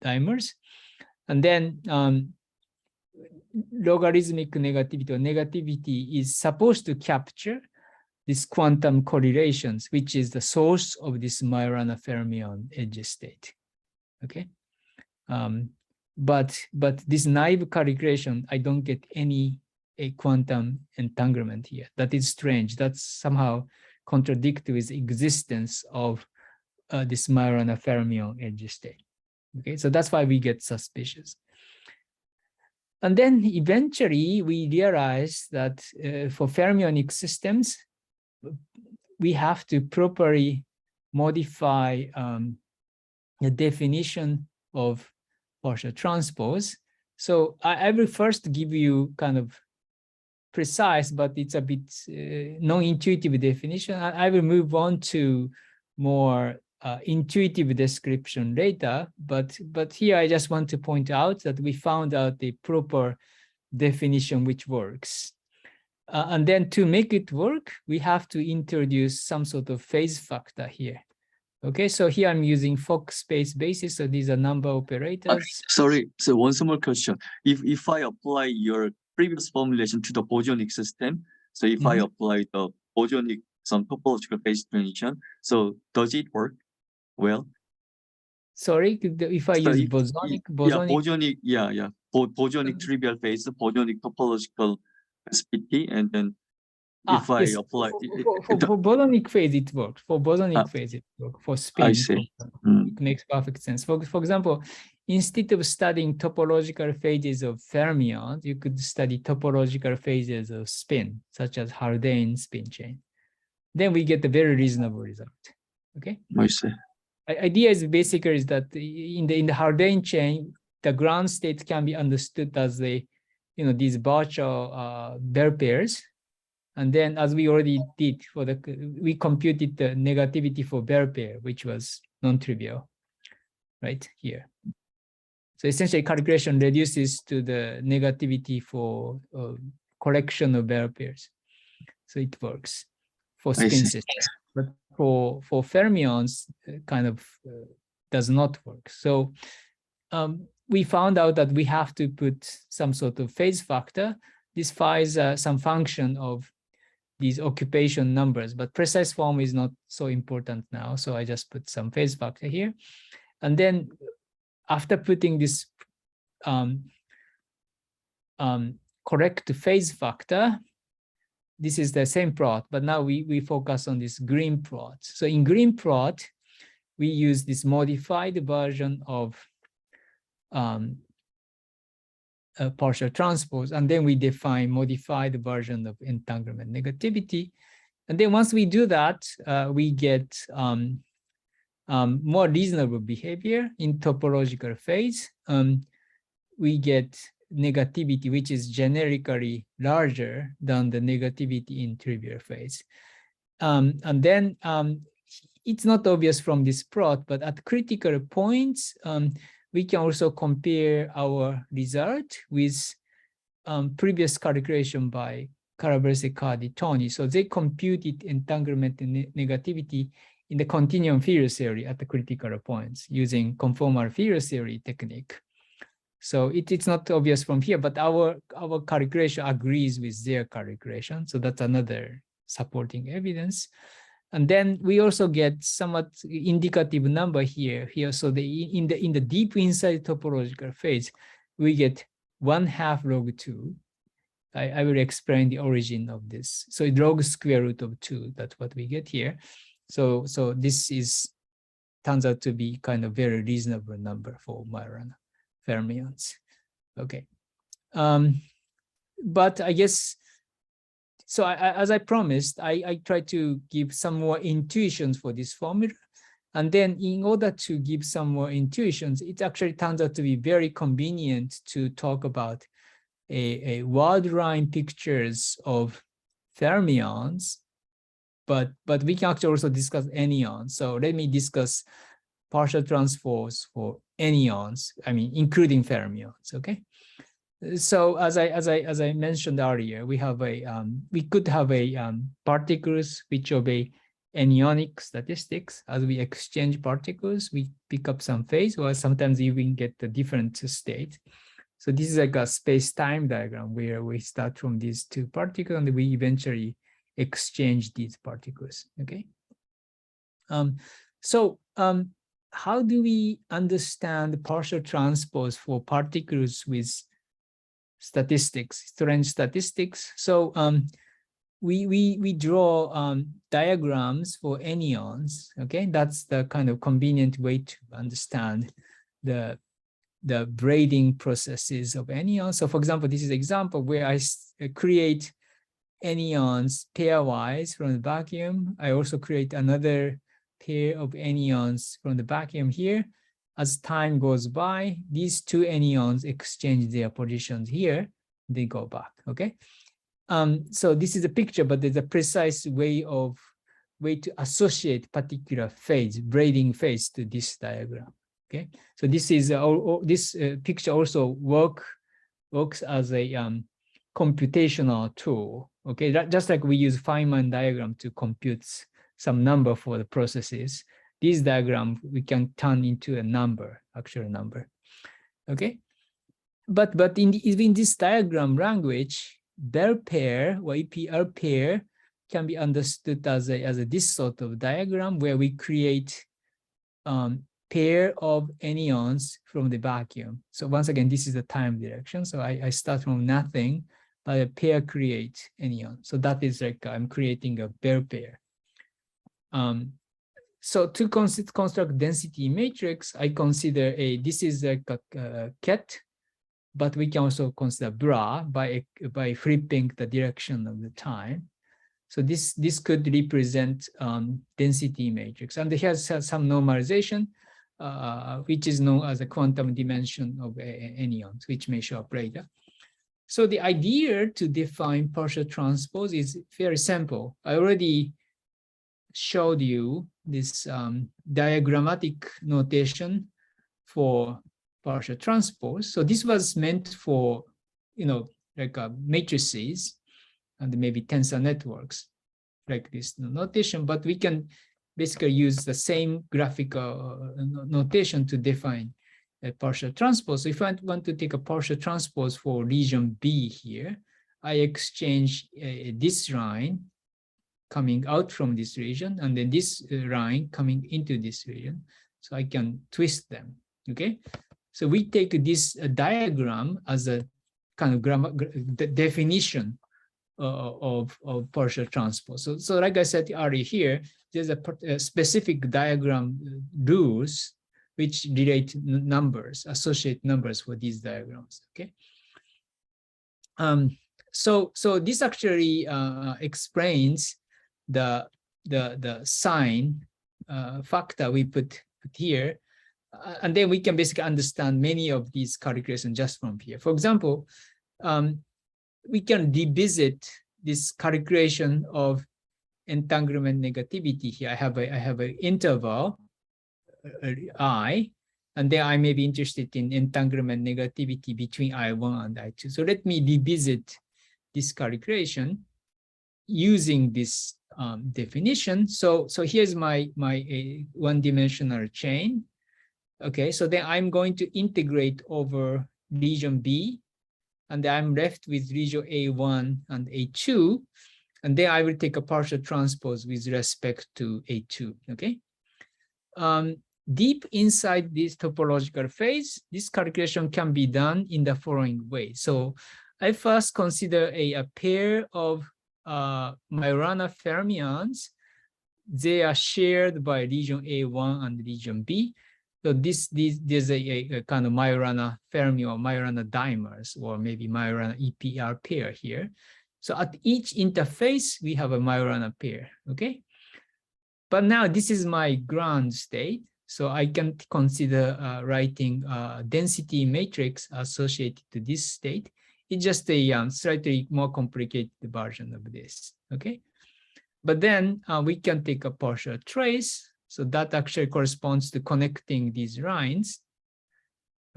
dimers. And then logarithmic negativity or negativity is supposed to capture this quantum correlations, which is the source of this Majorana fermion edge state. Okay. But this naive calculation, I don't get a quantum entanglement here. That is strange. That's somehow contradictory with the existence of this Majorana fermion edge state. Okay, so that's why we get suspicious. And then eventually we realize that for fermionic systems, we have to properly modify the definition of partial transpose. So I will first give you kind of precise, but it's a bit non-intuitive definition. I will move on to more intuitive description later, but here I just want to point out that we found out the proper definition which works. And then to make it work, we have to introduce some sort of phase factor here. Okay, so here I'm using Fock space basis, so these are number operators. Sorry, so one small question. If I apply your previous formulation to the bosonic system, so if I apply the bosonic some topological phase transition, so does it work well? Sorry, if I use bosonic, bosonic trivial phase, bosonic topological SPT, and then if I apply for bosonic phase, it works. For bosonic phase, it works. For spin, I see. It makes perfect sense. For example, instead of studying topological phases of fermions, you could study topological phases of spin, such as Haldane spin chain. Then we get a very reasonable result. Okay. I see. Idea is basically is that in the Haldane chain, the ground state can be understood as these virtual Bell pairs. And then, as we already did we computed the negativity for Bell pair, which was non-trivial, right here. So essentially, calculation reduces to the negativity for collection of Bell pairs. So it works for spin systems, but for fermions, kind of does not work. So we found out that we have to put some sort of phase factor. This phi is some function of these occupation numbers, but precise form is not so important now. So I just put some phase factor here. And then after putting this correct phase factor, this is the same plot, but now we focus on this green plot. So in green plot, we use this modified version of a partial transpose, and then we define modified version of entanglement negativity. And then once we do that, we get more reasonable behavior in topological phase. We get negativity, which is generically larger than the negativity in trivial phase. And then it's not obvious from this plot, but at critical points, we can also compare our result with previous calculation by Calabrese, Cardi, Tony. So they computed entanglement and negativity in the continuum field theory at the critical points using conformal field theory technique. So it's not obvious from here, but our calculation agrees with their calculation. So that's another supporting evidence. And then we also get somewhat indicative number here. So in the deep inside topological phase, we get 1/2 log 2. I will explain the origin of this. So log square root of 2, that's what we get here. So this turns out to be kind of very reasonable number for Majorana fermions. Okay. But I guess so as I promised, I try to give some more intuitions for this formula. And then in order to give some more intuitions, it actually turns out to be very convenient to talk about a word line pictures of fermions, but we can actually also discuss anyons. So let me discuss partial transpose for anyons, I mean, including fermions, okay? So as I mentioned earlier, we have we could have particles which obey anyonic statistics. As we exchange particles, we pick up some phase, or sometimes even get a different state. So this is like a space-time diagram where we start from these two particles and we eventually exchange these particles. Okay. How do we understand the partial transpose for particles with statistics, strange statistics? So we draw diagrams for anyons. Okay, that's the kind of convenient way to understand the braiding processes of anyons. So for example, this is an example where I create anyons pairwise from the vacuum. I also create another pair of anyons from the vacuum here. As time goes by, these two anyons exchange their positions here, they go back, okay? So this is a picture, but there's a precise way to associate particular phase, braiding phase to this diagram, okay? So this is this picture also works as a computational tool, okay? Just like we use Feynman diagram to compute some number for the processes, this diagram we can turn into a number, actual number, okay? But in this diagram language, Bell pair or EPR pair can be understood as this sort of diagram where we create pair of anyons from the vacuum. So once again, this is the time direction. So I start from nothing, but a pair create anyon. So that is like I'm creating a Bell pair. So to construct density matrix, I consider this is like a ket, but we can also consider bra by flipping the direction of the time. So this could represent density matrix. And it has some normalization, which is known as a quantum dimension of anyons, which may show up later. So the idea to define partial transpose is very simple. I already showed you this diagrammatic notation for partial transpose. So this was meant for, like matrices and maybe tensor networks, like this notation, but we can basically use the same graphical notation to define a partial transpose. So if I want to take a partial transpose for region B here, I exchange this line coming out from this region, and then this line coming into this region. So I can twist them, okay? So we take this diagram as a kind of definition of partial transpose. So like I said earlier here, there's a specific diagram rules which relate numbers, associate numbers for these diagrams, okay? So this actually explains the sign factor we put here, and then we can basically understand many of these calculations just from here. For example, we can revisit this calculation of entanglement negativity here. I have an interval I, and then I may be interested in entanglement negativity between I1 and I2. So let me revisit this calculation using this definition. So here's my one-dimensional chain. Okay, so then I'm going to integrate over region B, and I'm left with region A1 and A2, and then I will take a partial transpose with respect to A2, okay? Deep inside this topological phase, this calculation can be done in the following way. So I first consider a pair of Majorana fermions. They are shared by region A1 and region B. So there's a kind of Majorana fermi or Majorana dimers, or maybe Majorana EPR pair here. So at each interface, we have a Majorana pair, okay? But now this is my ground state. So I can consider writing a density matrix associated to this state. It's just a slightly more complicated version of this, okay? But then we can take a partial trace. So that actually corresponds to connecting these lines,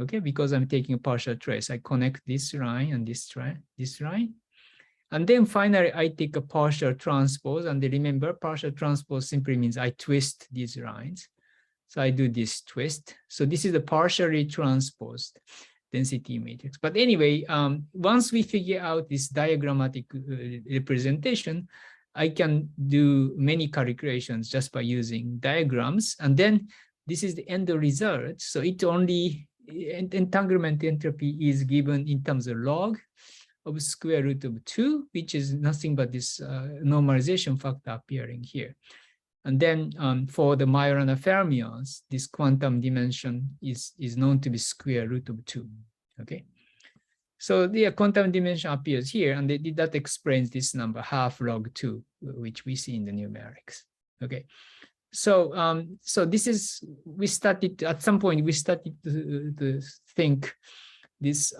okay? Because I'm taking a partial trace. I connect this line and this line. And then finally, I take a partial transpose. And remember, partial transpose simply means I twist these lines. So I do this twist. So this is a partially transposed density matrix. But anyway, once we figure out this diagrammatic representation, I can do many calculations just by using diagrams. And then this is the end result. So it only, entanglement entropy is given in terms of log of square root of 2, which is nothing but this normalization factor appearing here. And then for the Majorana fermions, this quantum dimension is known to be square root of 2, okay? So the quantum dimension appears here, and that explains this number, half log 2, which we see in the numerics, okay? So so this is, we started, at some point, we started to think this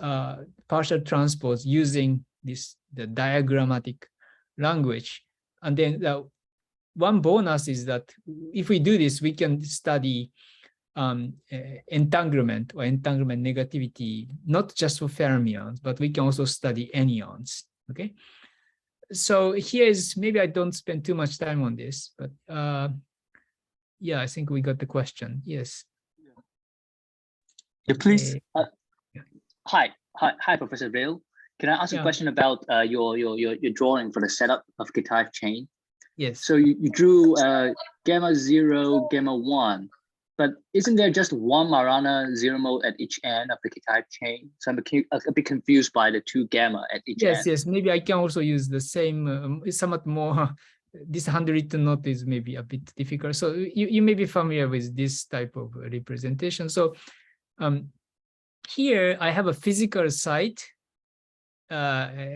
partial transpose using the diagrammatic language. And then one bonus is that if we do this, we can study entanglement or entanglement negativity, not just for fermions, but we can also study anyons, okay? So here is, maybe I don't spend too much time on this, but yeah, I think we got the question, yes. Yeah, please. Hi, Professor Ryu. Can I ask a question about your drawing for the setup of K-type chain? Yes. So you drew gamma 0, gamma 1, but isn't there just one Majorana 0 mode at each end of the K-type chain? So I'm a bit confused by the 2 gamma at each end. Yes, maybe I can also use the same, somewhat more, this handwritten note is maybe a bit difficult. So you may be familiar with this type of representation. So here I have a physical site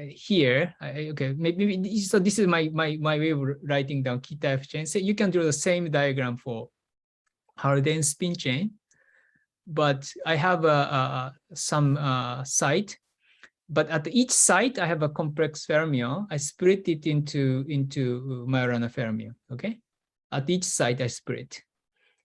here. Okay, maybe so. This is my way of writing down K-type chain. So you can draw the same diagram for Haldane spin chain, but I have some site. But at each site, I have a complex fermion. I split it into Majorana fermion. Okay, at each site I split,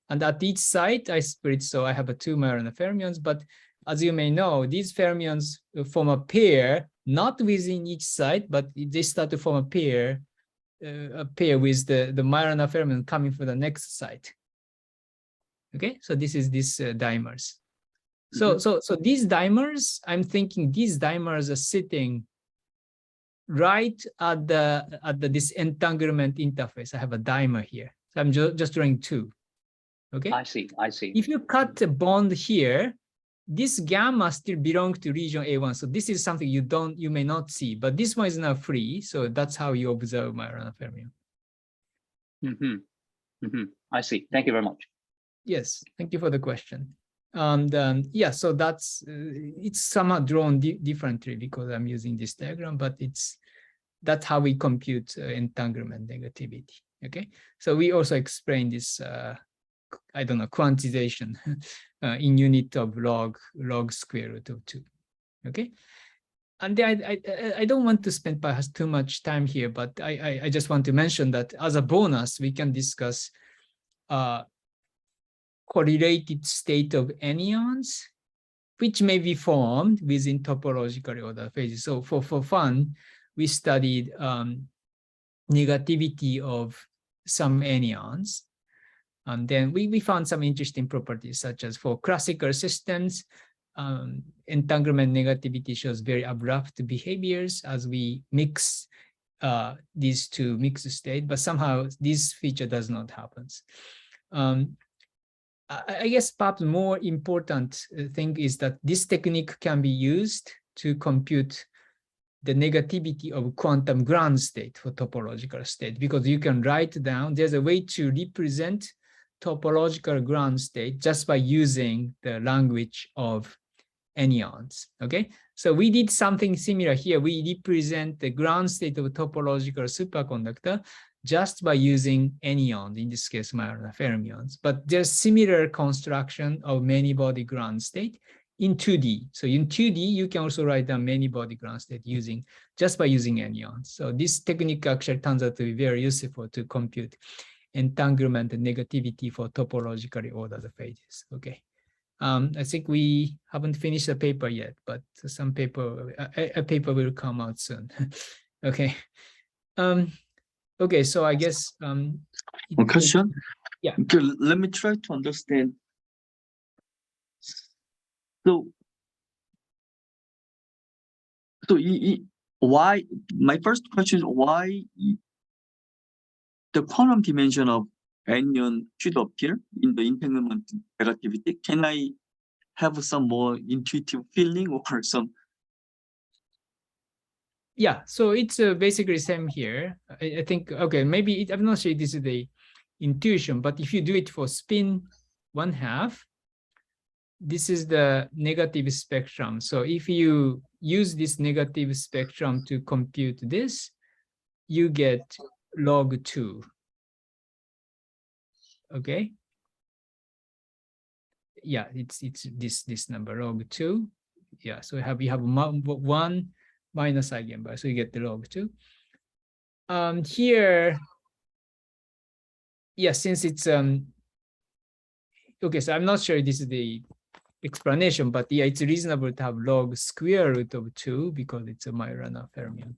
and at each site I split. So I have 2 Majorana fermions. But as you may know, these fermions form a pair, not within each site, but they start to form a pair with the Majorana fermion coming from the next site. Okay, so this is this dimers. So these dimers, I'm thinking these dimers are sitting right at this entanglement interface. I have a dimer here. So I'm just drawing 2. Okay. I see. If you cut a bond here, this gamma still belongs to region A1. So this is something you may not see, but this one is now free. So that's how you observe Majorana fermion. I see. Thank you very much. Yes, thank you for the question. And yeah, so that's it's somewhat drawn differently because I'm using this diagram, but that's how we compute entanglement negativity. Okay, so we also explain this I don't know, quantization in unit of log square root of 2. Okay, and then I don't want to spend perhaps too much time here, but I just want to mention that as a bonus we can discuss correlated state of anyons, which may be formed within topologically ordered phases. So for fun, we studied negativity of some anyons. And then we found some interesting properties, such as for classical systems, entanglement negativity shows very abrupt behaviors as we mix these two mixed state, but somehow this feature does not happen. I guess perhaps more important thing is that this technique can be used to compute the negativity of quantum ground state for topological state, because you can write down, there's a way to represent topological ground state just by using the language of anyons. Okay, so we did something similar here. We represent the ground state of a topological superconductor just by using anyons, in this case, Majorana fermions. But there's similar construction of many-body ground state in 2D. So in 2D, you can also write down many-body ground state just by using anyons. So this technique actually turns out to be very useful to compute entanglement and negativity for topologically ordered phases. Okay. I think we haven't finished the paper yet, but some paper, a paper will come out soon. Okay. Okay, so I guess One question. Yeah. Okay, let me try to understand. So why? My first question is why the quantum dimension of anyon should appear in the entanglement negativity? Can I have some more intuitive feeling or some? Yeah, so it's basically same here. I think, okay, maybe I'm not sure this is the intuition, but if you do it for spin 1/2, this is the negative spectrum. So if you use this negative spectrum to compute this, you get log 2. Okay. Yeah, it's this number log 2. Yeah, so we have 1 minus eigenvalue, so you get the log 2. Here, yeah, since it's okay, so I'm not sure this is the explanation, but yeah, it's reasonable to have log square root of 2 because it's a Majorana fermion.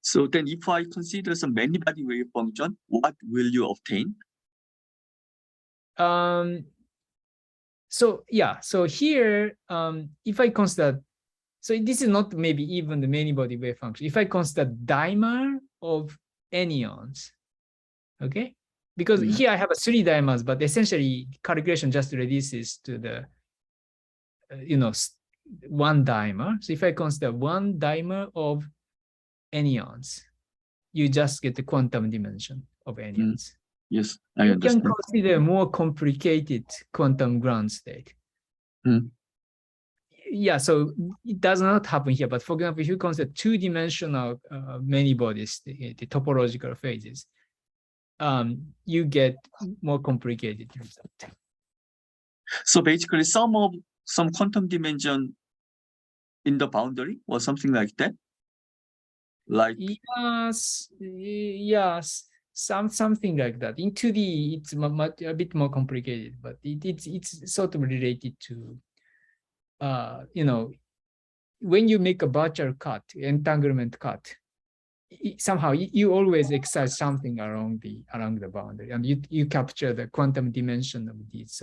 So then if I consider some many-body wave function, what will you obtain? So yeah, so here, if I consider, so this is not maybe even the many-body wave function. If I consider dimer of anyons, okay? Because here I have 3 dimers, but essentially calculation just reduces to the, 1 dimer. So if I consider 1 dimer of anyons, you just get the quantum dimension of anyons. Yes, I You understand. can consider more complicated quantum ground state. Yeah, so it does not happen here. But for example, if you consider 2-dimensional many bodies, the topological phases, you get more complicated result. So basically, some quantum dimension in the boundary or something like that. Like yes, something like that. In 2D, it's a bit more complicated, but it's sort of related to, when you make a virtual cut, entanglement cut, somehow you always excite something along the boundary, and you capture the quantum dimension of these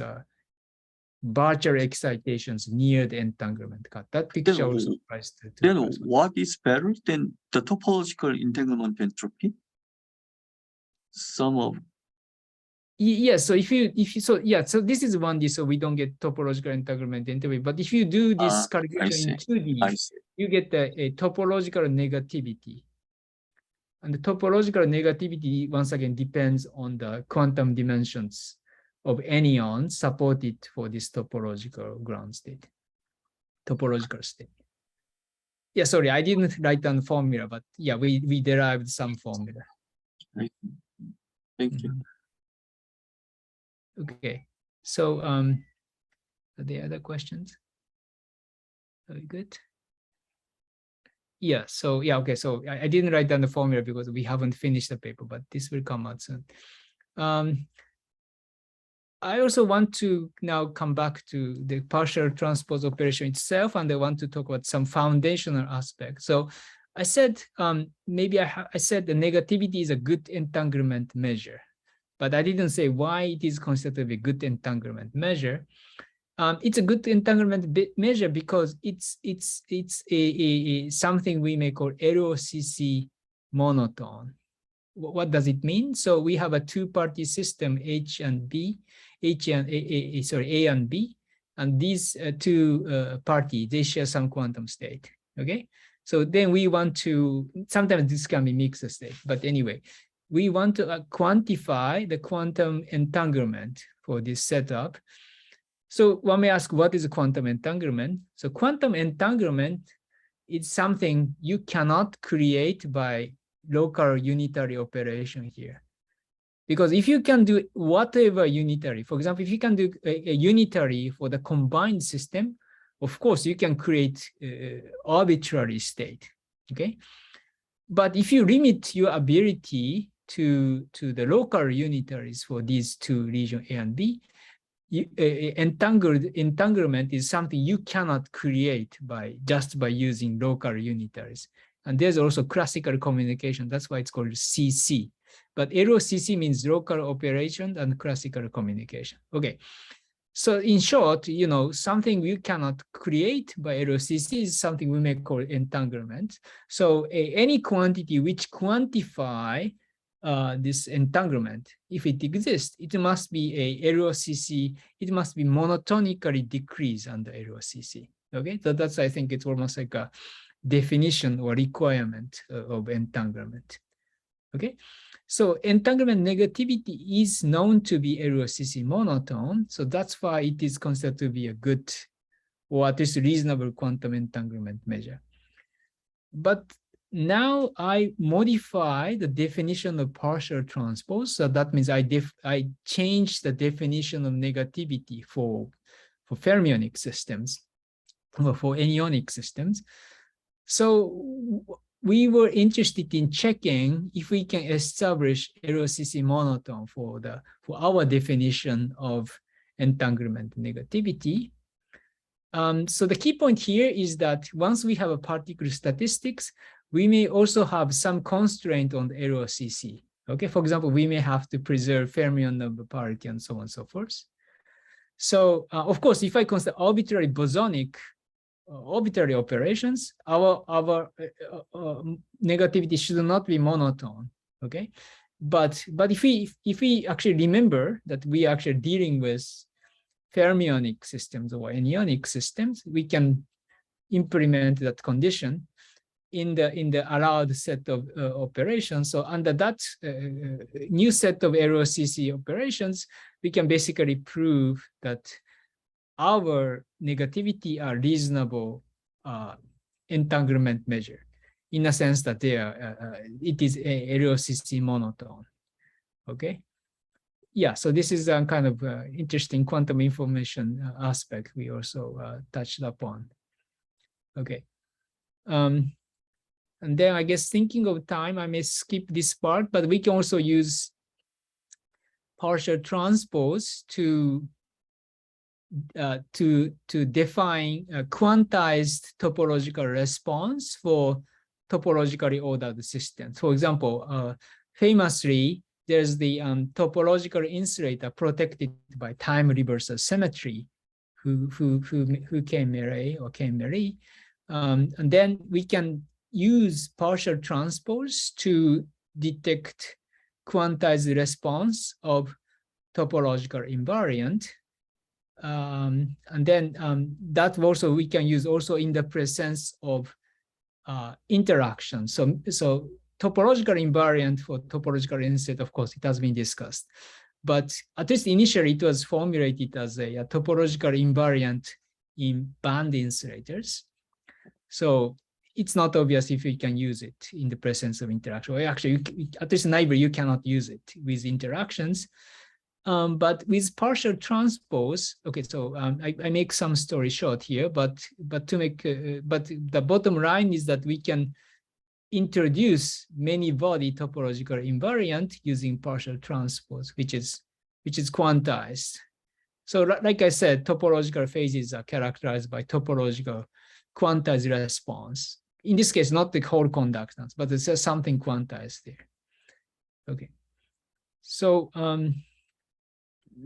virtual excitations near the entanglement cut. That picture also applies to then what is better than the topological entanglement entropy? Some of yeah, so if you so this is 1D, so we don't get topological entanglement entropy. But if you do this calculation in 2D, you get a topological negativity. And the topological negativity, once again, depends on the quantum dimensions of anyons supported for this topological ground state, topological state. Yeah, sorry, I didn't write down the formula, but yeah, we derived some formula. Thank you. Okay, so are there other questions? Very good. Yeah, so yeah, okay, so I didn't write down the formula because we haven't finished the paper, but this will come out soon. I also want to now come back to the partial transpose operation itself, and I want to talk about some foundational aspects. So I said, maybe I said the negativity is a good entanglement measure, but I didn't say why it is considered to be a good entanglement measure. It's a good entanglement measure because it's a something we may call LOCC monotone. What does it mean? So we have a two-party system, A and B, A and B, and these two parties, they share some quantum state. Okay, so then we want to, sometimes this can be mixed state, but anyway, we want to quantify the quantum entanglement for this setup. So one may ask, what is a quantum entanglement? So quantum entanglement is something you cannot create by local unitary operation here. Because if you can do whatever unitary, for example, if you can do a unitary for the combined system, of course, you can create arbitrary state, okay? But if you limit your ability to the local unitaries for these two regions A and B, entanglement is something you cannot create just by using local unitaries. And there's also classical communication. That's why it's called CC. But LOCC means local operation and classical communication. Okay. So in short, you know, something you cannot create by LOCC is something we may call entanglement. So any quantity which quantify this entanglement, if it exists, it must be a LOCC, it must be monotonically decreased under LOCC. Okay, so that's, I think it's almost like a definition or requirement of entanglement. Okay, so entanglement negativity is known to be LOCC monotone, so that's why it is considered to be a good or at least reasonable quantum entanglement measure. But now I modify the definition of partial transpose, so that means I change the definition of negativity for fermionic systems or for anyonic systems. So we were interested in checking if we can establish LOCC monotone for our definition of entanglement negativity. So the key point here is that once we have a particular statistics, we may also have some constraint on the LOCC. Okay, for example, we may have to preserve fermion number parity and so on and so forth. So of course, if I consider arbitrary bosonic arbitrary operations, our negativity should not be monotone. Okay, but if we actually remember that we are actually dealing with fermionic systems or anyonic systems, we can implement that condition in the allowed set of operations. So under that new set of LOCC operations, we can basically prove that our negativity are reasonable entanglement measure, in a sense that they are it is a LOCC monotone. Okay. Yeah, so this is a kind of interesting quantum information aspect we also touched upon. Okay. And then I guess thinking of time, I may skip this part, but we can also use partial transpose to define a quantized topological response for topologically ordered systems. For example, famously, there's the topological insulator protected by time reversal symmetry, who came Murray or came Murray. And then we can use partial transpose to detect quantized response of topological invariant. And then that also we can use also in the presence of interaction. So topological invariant for topological insulator, of course, it has been discussed. But at least initially it was formulated as a topological invariant in band insulators. So it's not obvious if we can use it in the presence of interaction. Or actually, at least naively, you cannot use it with interactions. But with partial transpose, okay, so I make some story short here, but to make but the bottom line is that we can introduce many body topological invariant using partial transpose, which is quantized. So like I said, topological phases are characterized by topological quantized response. In this case, not the whole conductance, but there's something quantized there. Okay. So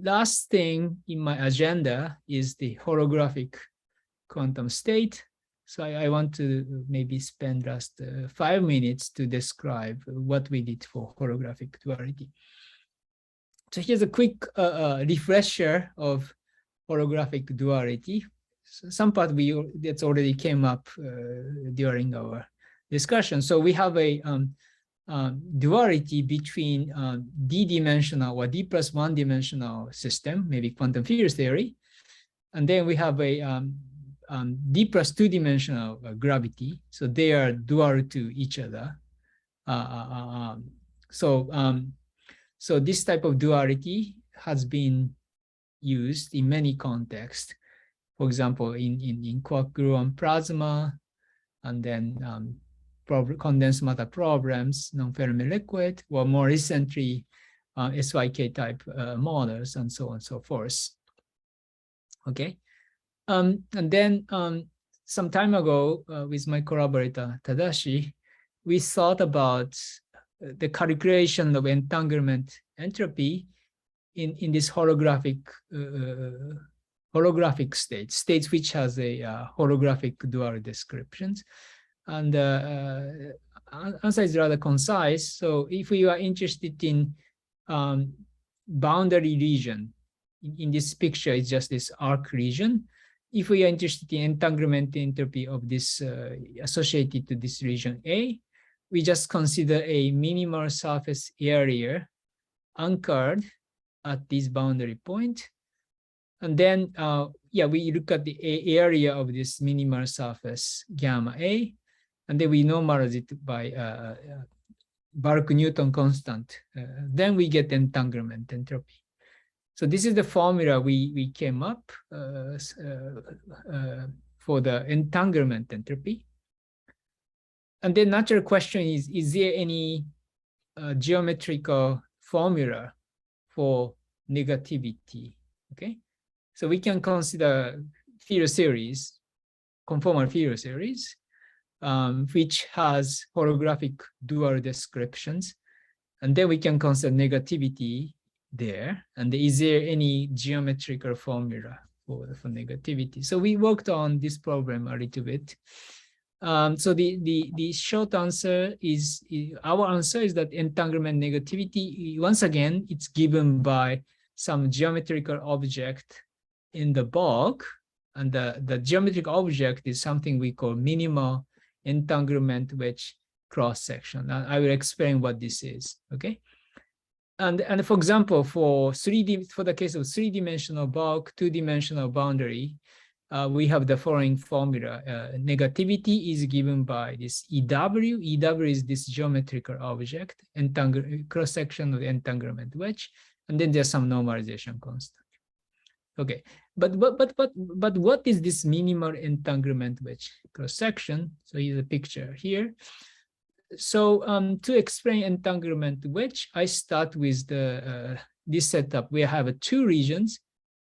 last thing in my agenda is the holographic quantum state. So I want to maybe spend last 5 minutes to describe what we did for holographic duality. So here's a quick refresher of holographic duality. So some part that's already came up during our discussion. So we have a duality between d-dimensional or d+1 dimensional system, maybe quantum field theory, And then we have a d plus two-dimensional gravity. So they are dual to each other. So this type of duality has been used in many contexts. For example, in quark-gluon plasma, and then condensed matter problems, non-Fermi liquid, or more recently, SYK type models, and so on and so forth. Okay. And then some time ago, with my collaborator Tadashi, we thought about the calculation of entanglement entropy in this holographic states which has a holographic dual descriptions. And answer is rather concise. So if we are interested in boundary region, in this picture, it's just this arc region. If we are interested in entanglement entropy of this associated to this region A, we just consider a minimal surface area anchored at this boundary point. And then, we look at the area of this minimal surface gamma A, and then we normalize it by Bulk-Newton constant. Then we get entanglement entropy. So this is the formula we came up for the entanglement entropy. And the natural question is there any geometrical formula for negativity? Okay, so we can consider field series, conformal field series, which has holographic dual descriptions, and then we can consider negativity there. And is there any geometrical formula for negativity? So we worked on this problem a little bit. So the short answer is, our answer is that entanglement negativity, once again, it's given by some geometrical object in the bulk, and the geometric object is something we call minimal entanglement wedge cross section. And I will explain what this is. Okay. And for example, for the case of three-dimensional bulk, two-dimensional boundary, we have the following formula. Negativity is given by this EW. EW is this geometrical object, cross-section of the entanglement wedge, and then there's some normalization constant. Okay, but what is this minimal entanglement wedge cross-section? So here's a picture here. So to explain entanglement wedge, I start with this setup. We have two regions,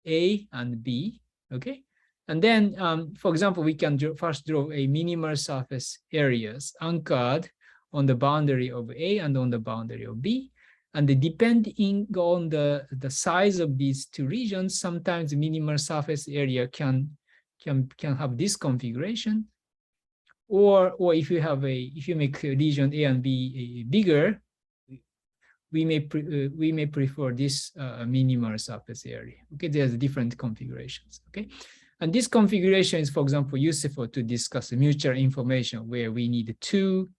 A and B. Okay. And then, for example, we can first draw a minimal surface areas anchored on the boundary of A and on the boundary of B. And depending on the size of these two regions, sometimes the minimal surface area can have this configuration. Or if you make region A and B bigger, we may prefer this minimal surface area. Okay, there's different configurations. Okay. And this configuration is, for example, useful to discuss mutual information where we need two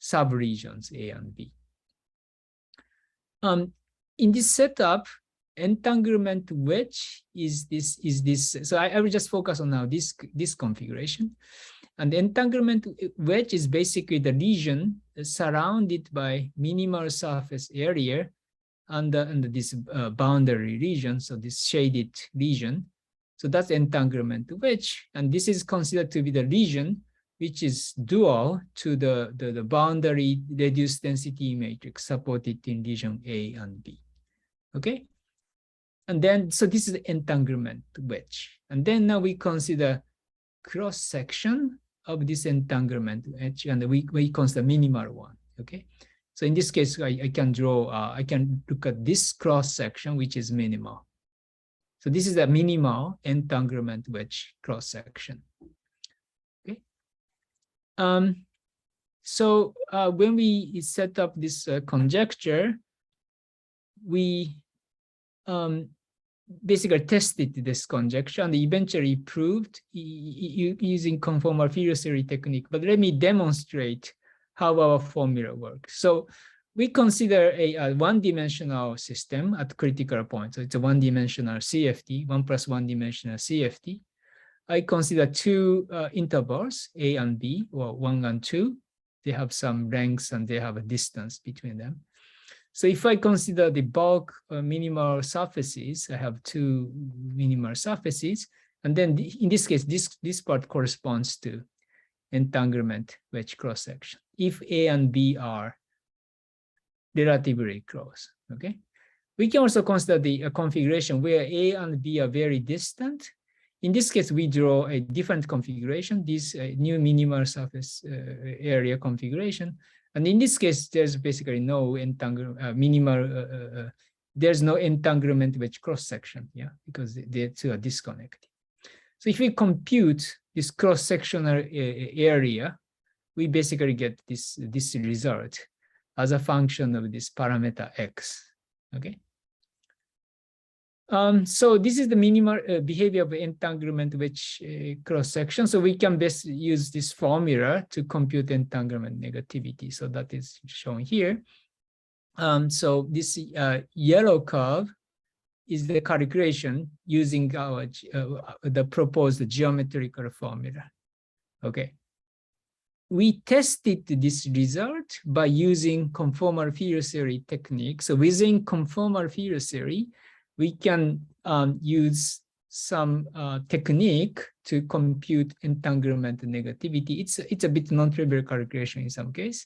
subregions, A and B. In this setup, entanglement wedge is this. So I will just focus on now this configuration. And the entanglement wedge is basically the region surrounded by minimal surface area under this boundary region, so this shaded region. So that's entanglement wedge, and this is considered to be the region which is dual to the boundary reduced density matrix supported in region A and B. Okay, and then so this is the entanglement wedge, and then now we consider cross section of this entanglement wedge, and we consider minimal one. Okay, so in this case, I can look at this cross section which is minimal. So this is a minimal entanglement wedge cross section. Okay. So when we set up this conjecture, we basically tested this conjecture and eventually proved using conformal field theory technique. But let me demonstrate how our formula works. So we consider a one-dimensional system at critical points. So it's a one-dimensional CFT, 1 + 1-dimensional CFT. I consider two intervals, A and B, or 1 and 2. They have some lengths and they have a distance between them. So if I consider the bulk minimal surfaces, I have two minimal surfaces. And then in this case, this part corresponds to entanglement wedge cross-section, if A and B are relatively close, okay? We can also consider the configuration where A and B are very distant. In this case, we draw a different configuration, this new minimal surface area configuration. And in this case, there's basically no there's no entanglement wedge cross-section, yeah, because the two are disconnected. So if we compute this cross-sectional area, we basically get this result as a function of this parameter x, okay? So this is the minimal behavior of entanglement wedge cross-section. So we can best use this formula to compute entanglement negativity. So that is shown here. So this yellow curve is the calculation using our the proposed geometrical formula. Okay. We tested this result by using conformal field theory technique. So within conformal field theory, we can use some technique to compute entanglement negativity. It's a bit non-trivial calculation in some case.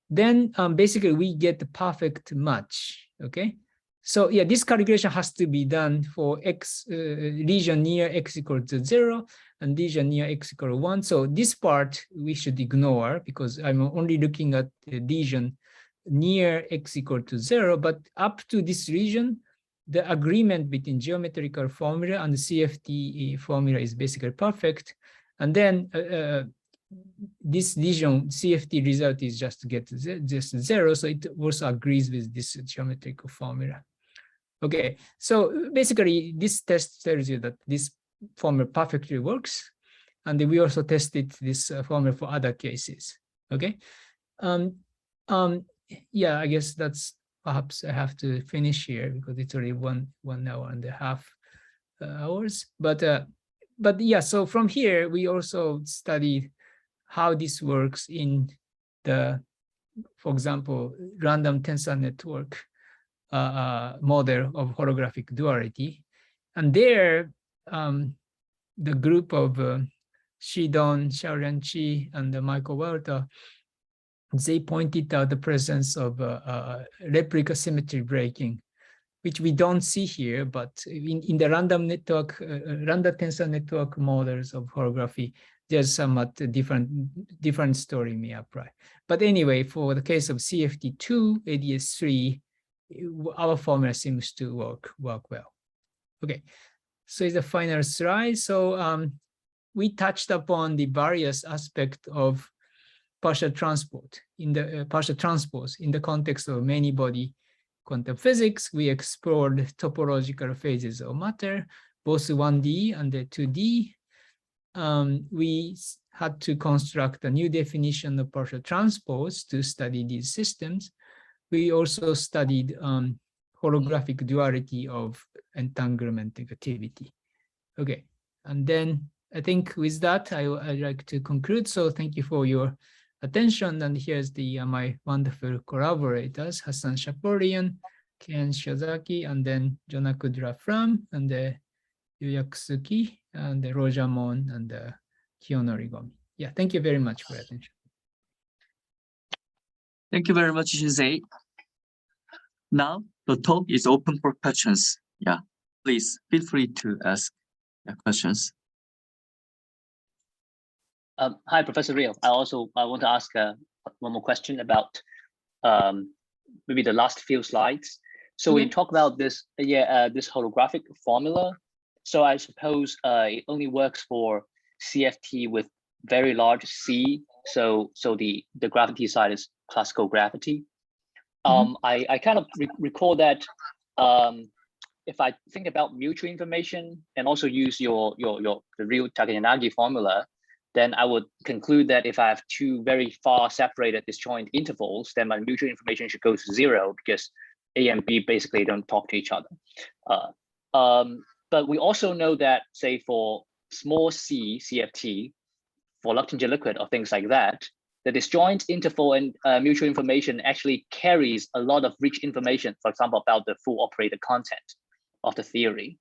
Then basically we get the perfect match, okay? So yeah, this calculation has to be done for x region near x equal to 0 and region near x equal to 1. So this part we should ignore because I'm only looking at the region near x equal to 0, but up to this region, the agreement between geometrical formula and the CFT formula is basically perfect. And then this region CFT result is just just 0. So it also agrees with this geometrical formula. Okay, so basically this test tells you that this formula perfectly works. And we also tested this formula for other cases, okay? Yeah, I guess that's perhaps I have to finish here because it's already one hour and a half hours. But yeah, so from here, we also studied how this works in the, for example, random tensor network model of holographic duality. And there, the group of Shidon, Xiaolian-Chi, and Michael Walter, they pointed out the presence of replica symmetry breaking, which we don't see here, but in the random network, random tensor network models of holography, there's somewhat different story may apply. But anyway, for the case of CFT2, ADS3, our formula seems to work well. Okay, so it's the final slide. So we touched upon the various aspects of partial transport in the partial transpose in the context of many-body quantum physics. We explored topological phases of matter, both 1D and 2D. We had to construct a new definition of partial transpose to study these systems. We also studied holographic duality of entanglement negativity. Okay, and then I think with that, I'd like to conclude. So thank you for your attention. And here's the my wonderful collaborators, Hassan Shaporian, Ken Shiozaki, and then Jonah Kudra-Fram, and Yuya Kusuki, and Roja Mon, and Kiyonori Gomi. Yeah, thank you very much for your attention. Thank you very much, Shinsei. Now the talk is open for questions. Yeah, please feel free to ask questions. Hi, Professor Ryu. I want to ask one more question about maybe the last few slides. So when you talk about this, this holographic formula, so I suppose it only works for CFT with very large C. So the gravity side is classical gravity. I kind of recall that if I think about mutual information and also use the Ryu Takayanagi formula, then I would conclude that if I have two very far separated disjoint intervals, then my mutual information should go to 0 because A and B basically don't talk to each other. But we also know that, say, for small c, CFT, for Luttinger liquid or things like that, the disjoint interval and mutual information actually carries a lot of rich information, for example, about the full operator content of the theory.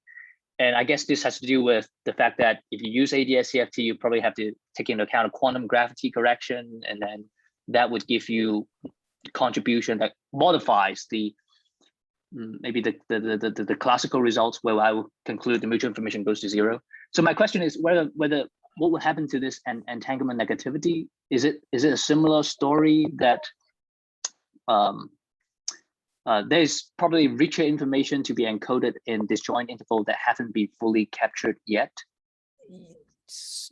And I guess this has to do with the fact that if you use ADS CFT, you probably have to take into account a quantum gravity correction, and then that would give you contribution that modifies the maybe the classical results, where I will conclude the mutual information goes to 0. So my question is whether what will happen to this entanglement negativity? Is it a similar story that there's probably richer information to be encoded in disjoint interval that haven't been fully captured yet?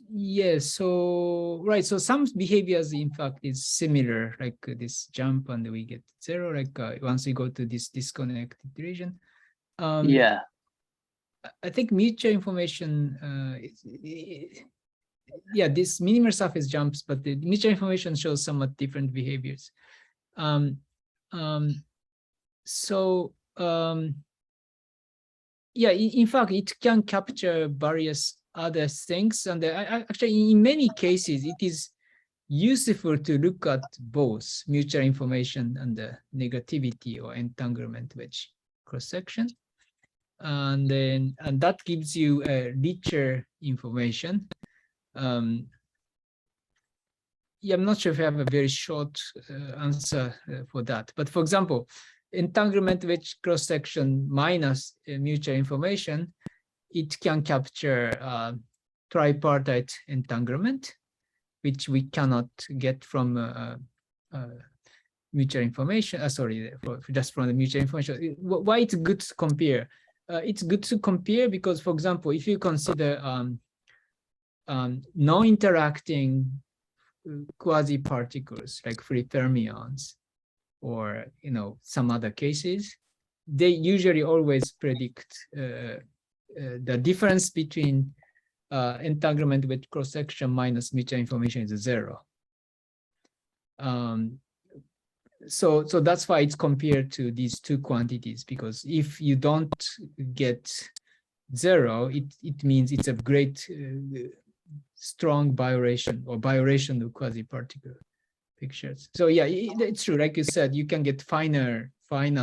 Yes, so right, so some behaviors in fact is similar, like this jump and we get 0, like once we go to this disconnected region. Yeah. I think mutual information, yeah, this minimal surface jumps, but the mutual information shows somewhat different behaviors. Yeah, in fact, it can capture various other things, and actually, in many cases, it is useful to look at both mutual information and the negativity or entanglement wedge cross section, and that gives you a richer information. Yeah, I'm not sure if I have a very short answer for that, but for example, entanglement wedge cross section minus mutual information, it can capture tripartite entanglement, which we cannot get from mutual information. Sorry, just from the mutual information. Why it's good to compare? It's good to compare because, for example, if you consider non-interacting quasi-particles like free fermions, or some other cases, they usually always predict the difference between entanglement with cross-section minus mutual information is 0. So that's why it's compared to these two quantities, because if you don't get 0, it means it's a great strong violation or violation of quasi-particle pictures. So yeah, it's true. Like you said, you can get finer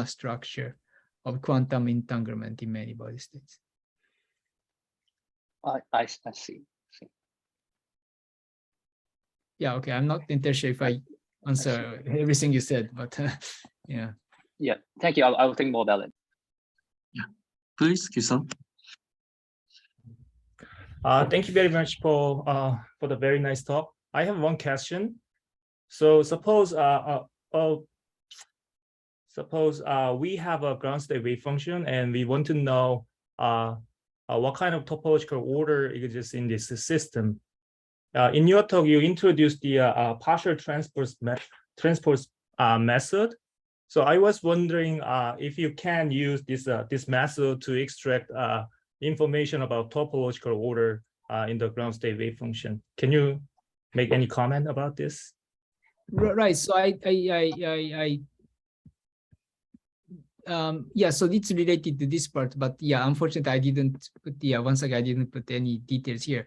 structure of quantum entanglement in many body states. I see. Yeah, okay. I'm not entirely sure if I answer everything you said, but yeah. Yeah, thank you. I will think more about it. Yeah, please, Kisan. Thank you very much for the very nice talk. I have one question. So suppose we have a ground state wave function and we want to know what kind of topological order exists in this system. In your talk, you introduced the partial transpose method. So I was wondering if you can use this method to extract information about topological order in the ground state wave function. Can you make any comment about this? Right. So yeah, so it's related to this part, but yeah, unfortunately, I didn't put once again, I didn't put any details here.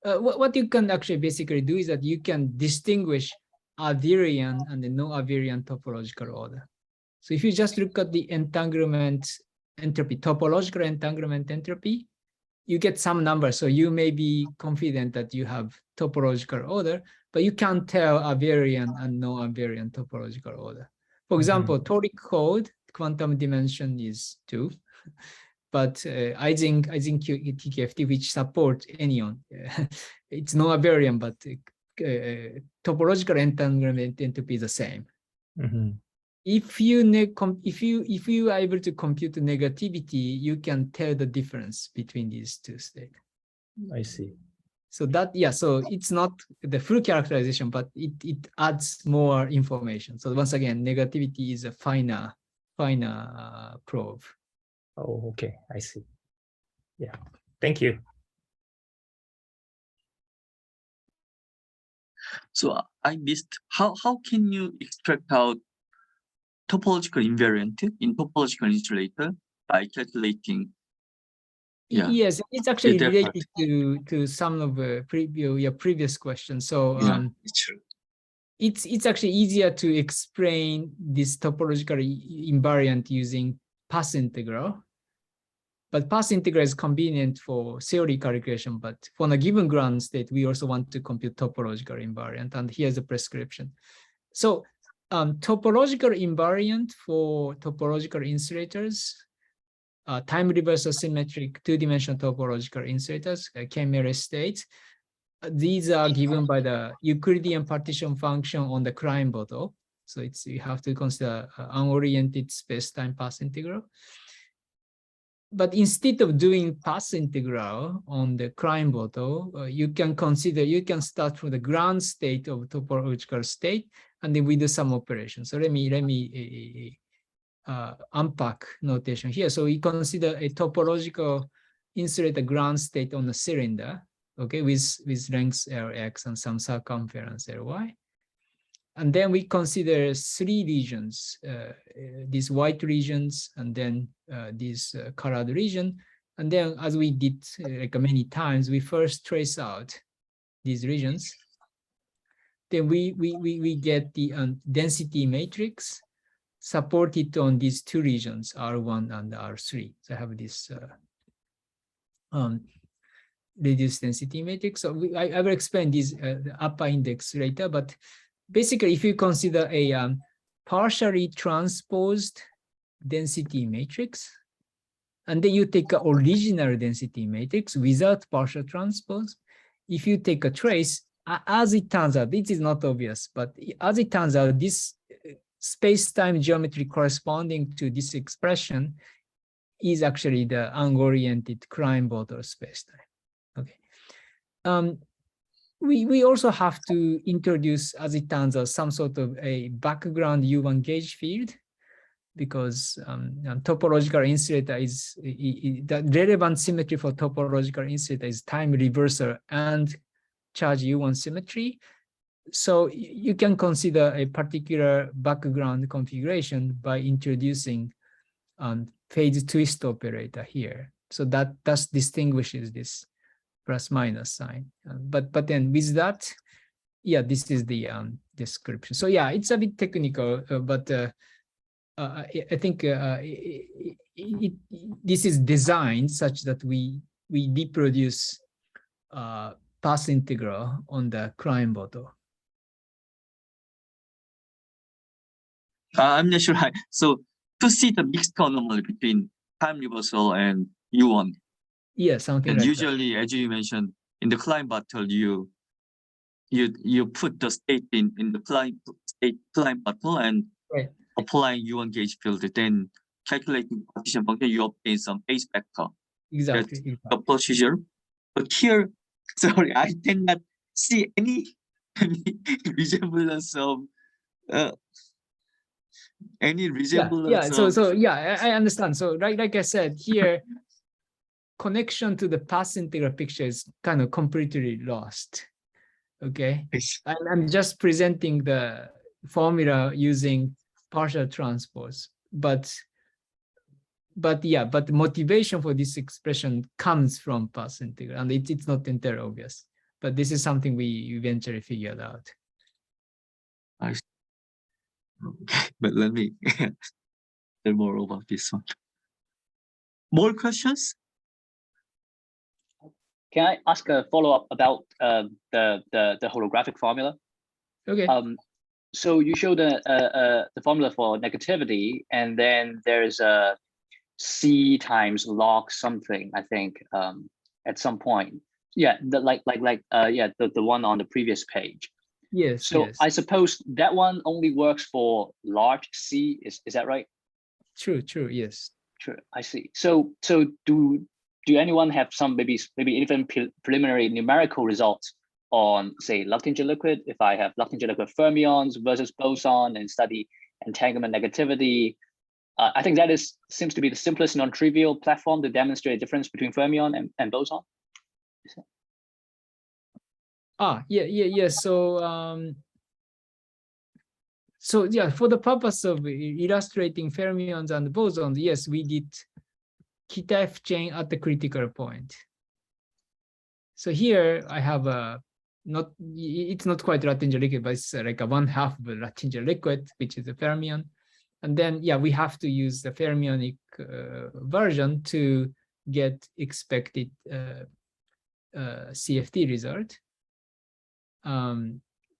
What you can actually basically do is that you can distinguish Abelian and the no Abelian topological order. So if you just look at the entanglement entropy, topological entanglement entropy, you get some number. So you may be confident that you have topological order, but you can't tell Abelian and no Abelian topological order. For example, toric code quantum dimension is 2, but Ising TKFT, which support anyon, it's no Abelian, but topological entanglement entropy is the same. If you are able to compute the negativity, you can tell the difference between these two states. I see. So that, yeah, so it's not the full characterization, but it adds more information. So once again, negativity is a finer probe. Oh, okay, I see. Yeah, thank you. So I missed how can you extract out topological invariant in topological insulator by calculating? Yeah. Yes, it's actually that part. related to some of your previous questions. So Yeah, it's true. it's actually easier to explain this topological invariant using path integral. But path integral is convenient for theory calculation, but for a given ground state, we also want to compute topological invariant, and here's the prescription. So topological invariant for topological insulators, time reversal symmetric two-dimensional topological insulators, K-Mere states. These are given by the Euclidean partition function on the Klein bottle. So it's you have to consider unoriented space-time path integral. But instead of doing path integral on the Klein bottle, you can start from the ground state of topological state, and then we do some operations. So let me unpack notation here. So we consider a topological insulator ground state on the cylinder, okay, with length Lx and some circumference Ly. And then we consider three regions, these white regions, and then this colored region. And then as we did like many times, we first trace out these regions. Then we get the density matrix supported on these two regions, R1 and R3. So I have this reduced density matrix. So I will explain this upper index later, but basically, if you consider a partially transposed density matrix, and then you take an original density matrix without partial transpose, if you take a trace, as it turns out, this is not obvious, but as it turns out, this space-time geometry corresponding to this expression is actually the unoriented Klein bottle space-time. Okay. We also have to introduce, as it turns out, some sort of a background U1 gauge field, because topological insulator is the relevant symmetry for topological insulator is time reversal and charge U1 symmetry. So you can consider a particular background configuration by introducing phase twist operator here. So that thus distinguishes this plus minus sign. But then with that, yeah, this is the description. So yeah, it's a bit technical, but I think this is designed such that we reproduce path integral on the Klein bottle. I'm not sure. So to see the mixed anomaly between time reversal and U1. Yeah, something and like usually, as you mentioned, in the Klein bottle, you put the state in the Klein bottle and right. applying U1 gauge field, then calculating partition function, you obtain some phase vector. Exactly. That's the procedure. But here, sorry, I cannot see any resemblance of any resemblance. Yeah. I understand. So like I said here, connection to the path integral picture is kind of completely lost. Okay, I'm just presenting the formula using partial transpose, but the motivation for this expression comes from path integral, and it's not entirely obvious. But this is something we eventually figured out. I see. Okay, but let me learn more about this one. More questions? Can I ask a follow-up about the holographic formula? Okay. So you showed the formula for negativity, and then there's a C times log something, I think, at some point. Yeah, the one on the previous page. Yes. So yes. I suppose that one only works for large C. Is that right? True. Yes. True. I see. So do anyone have some maybe even preliminary numerical results on, say, Luttinger liquid? If I have Luttinger liquid fermions versus boson and study entanglement negativity, I think that seems to be the simplest non-trivial platform to demonstrate a difference between fermion and boson. Yeah. So yeah, for the purpose of illustrating fermions and bosons, yes, we did Kita F chain at the critical point. So here I have it's not quite Latinger liquid, but it's like a 1/2 of a Latinger liquid, which is a fermion. And then, yeah, we have to use the fermionic version to get expected CFT result.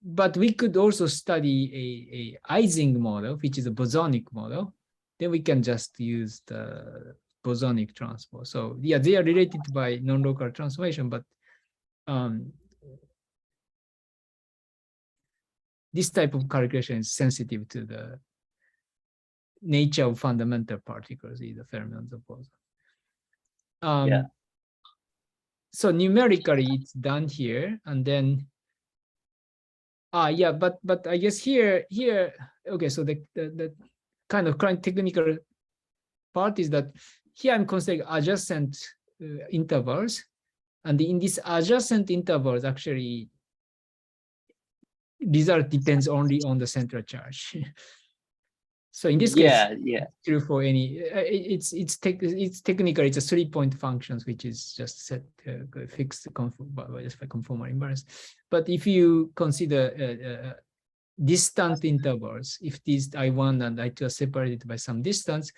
But we could also study a Ising model, which is a bosonic model. Then we can just use the bosonic transpose. So yeah, they are related by non-local transformation, but this type of calculation is sensitive to the nature of fundamental particles, either fermions or bosons. So numerically, it's done here, and then but I guess here, okay. So the kind of current technical part is that here I'm considering adjacent intervals, and in these adjacent intervals, actually, result depends only on the central charge. So in this case, true for any. It's technically it's a 3-point functions, which is just set fixed conformal invariance. But if you consider distant intervals, if these I1 and I2 are separated by some distance,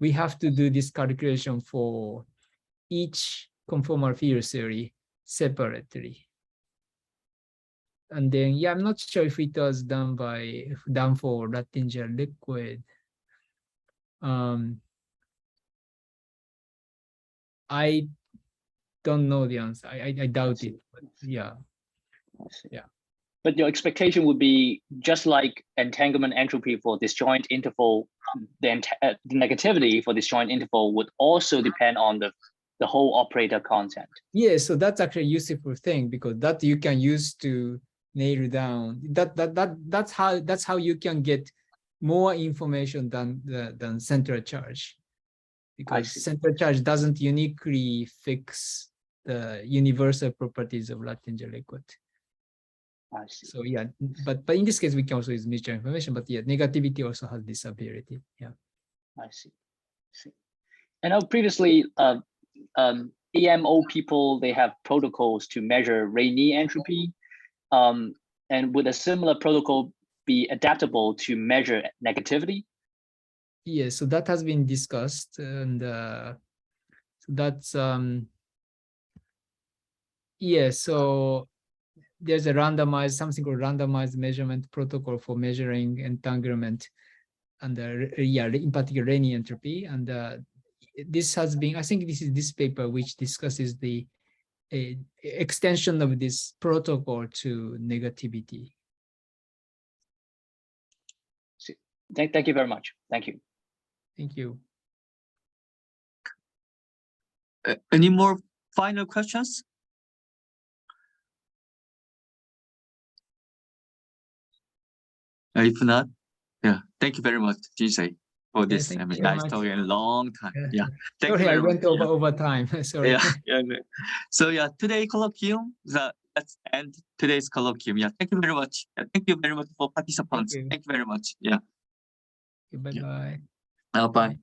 we have to do this calculation for each conformal field theory separately. And then, yeah, I'm not sure if it was done for Latinger liquid. I don't know the answer. I doubt it. But yeah. But your expectation would be just like entanglement entropy for disjoint interval, the negativity for disjoint interval would also depend on the whole operator content. Yeah, so that's actually a useful thing, because that you can use to nail down that's how you can get more information than central charge, because central charge doesn't uniquely fix the universal properties of Latinger liquid. I see. So yeah, but in this case we can also use mutual information, but yeah, negativity also has this ability. Yeah, I see. And now previously EMO people, they have protocols to measure Rayleigh entropy. And would a similar protocol be adaptable to measure negativity? Yeah, so that has been discussed, and so that's yeah. So there's a something called randomized measurement protocol for measuring entanglement, and in particular Rayleigh entropy. And this has been, I think this is this paper which discusses the extension of this protocol to negativity. Thank you very much. Thank you. Thank you. Any more final questions? If not, yeah, thank you very much, Shinsei, for this nice talk in a long time. Yeah, thank you very much. I went over time. Sorry. Yeah. So yeah, today's colloquium, let's end today's colloquium. Yeah, thank you very much. Thank you very much for participants. Thank you very much. Yeah. Bye-bye. Bye.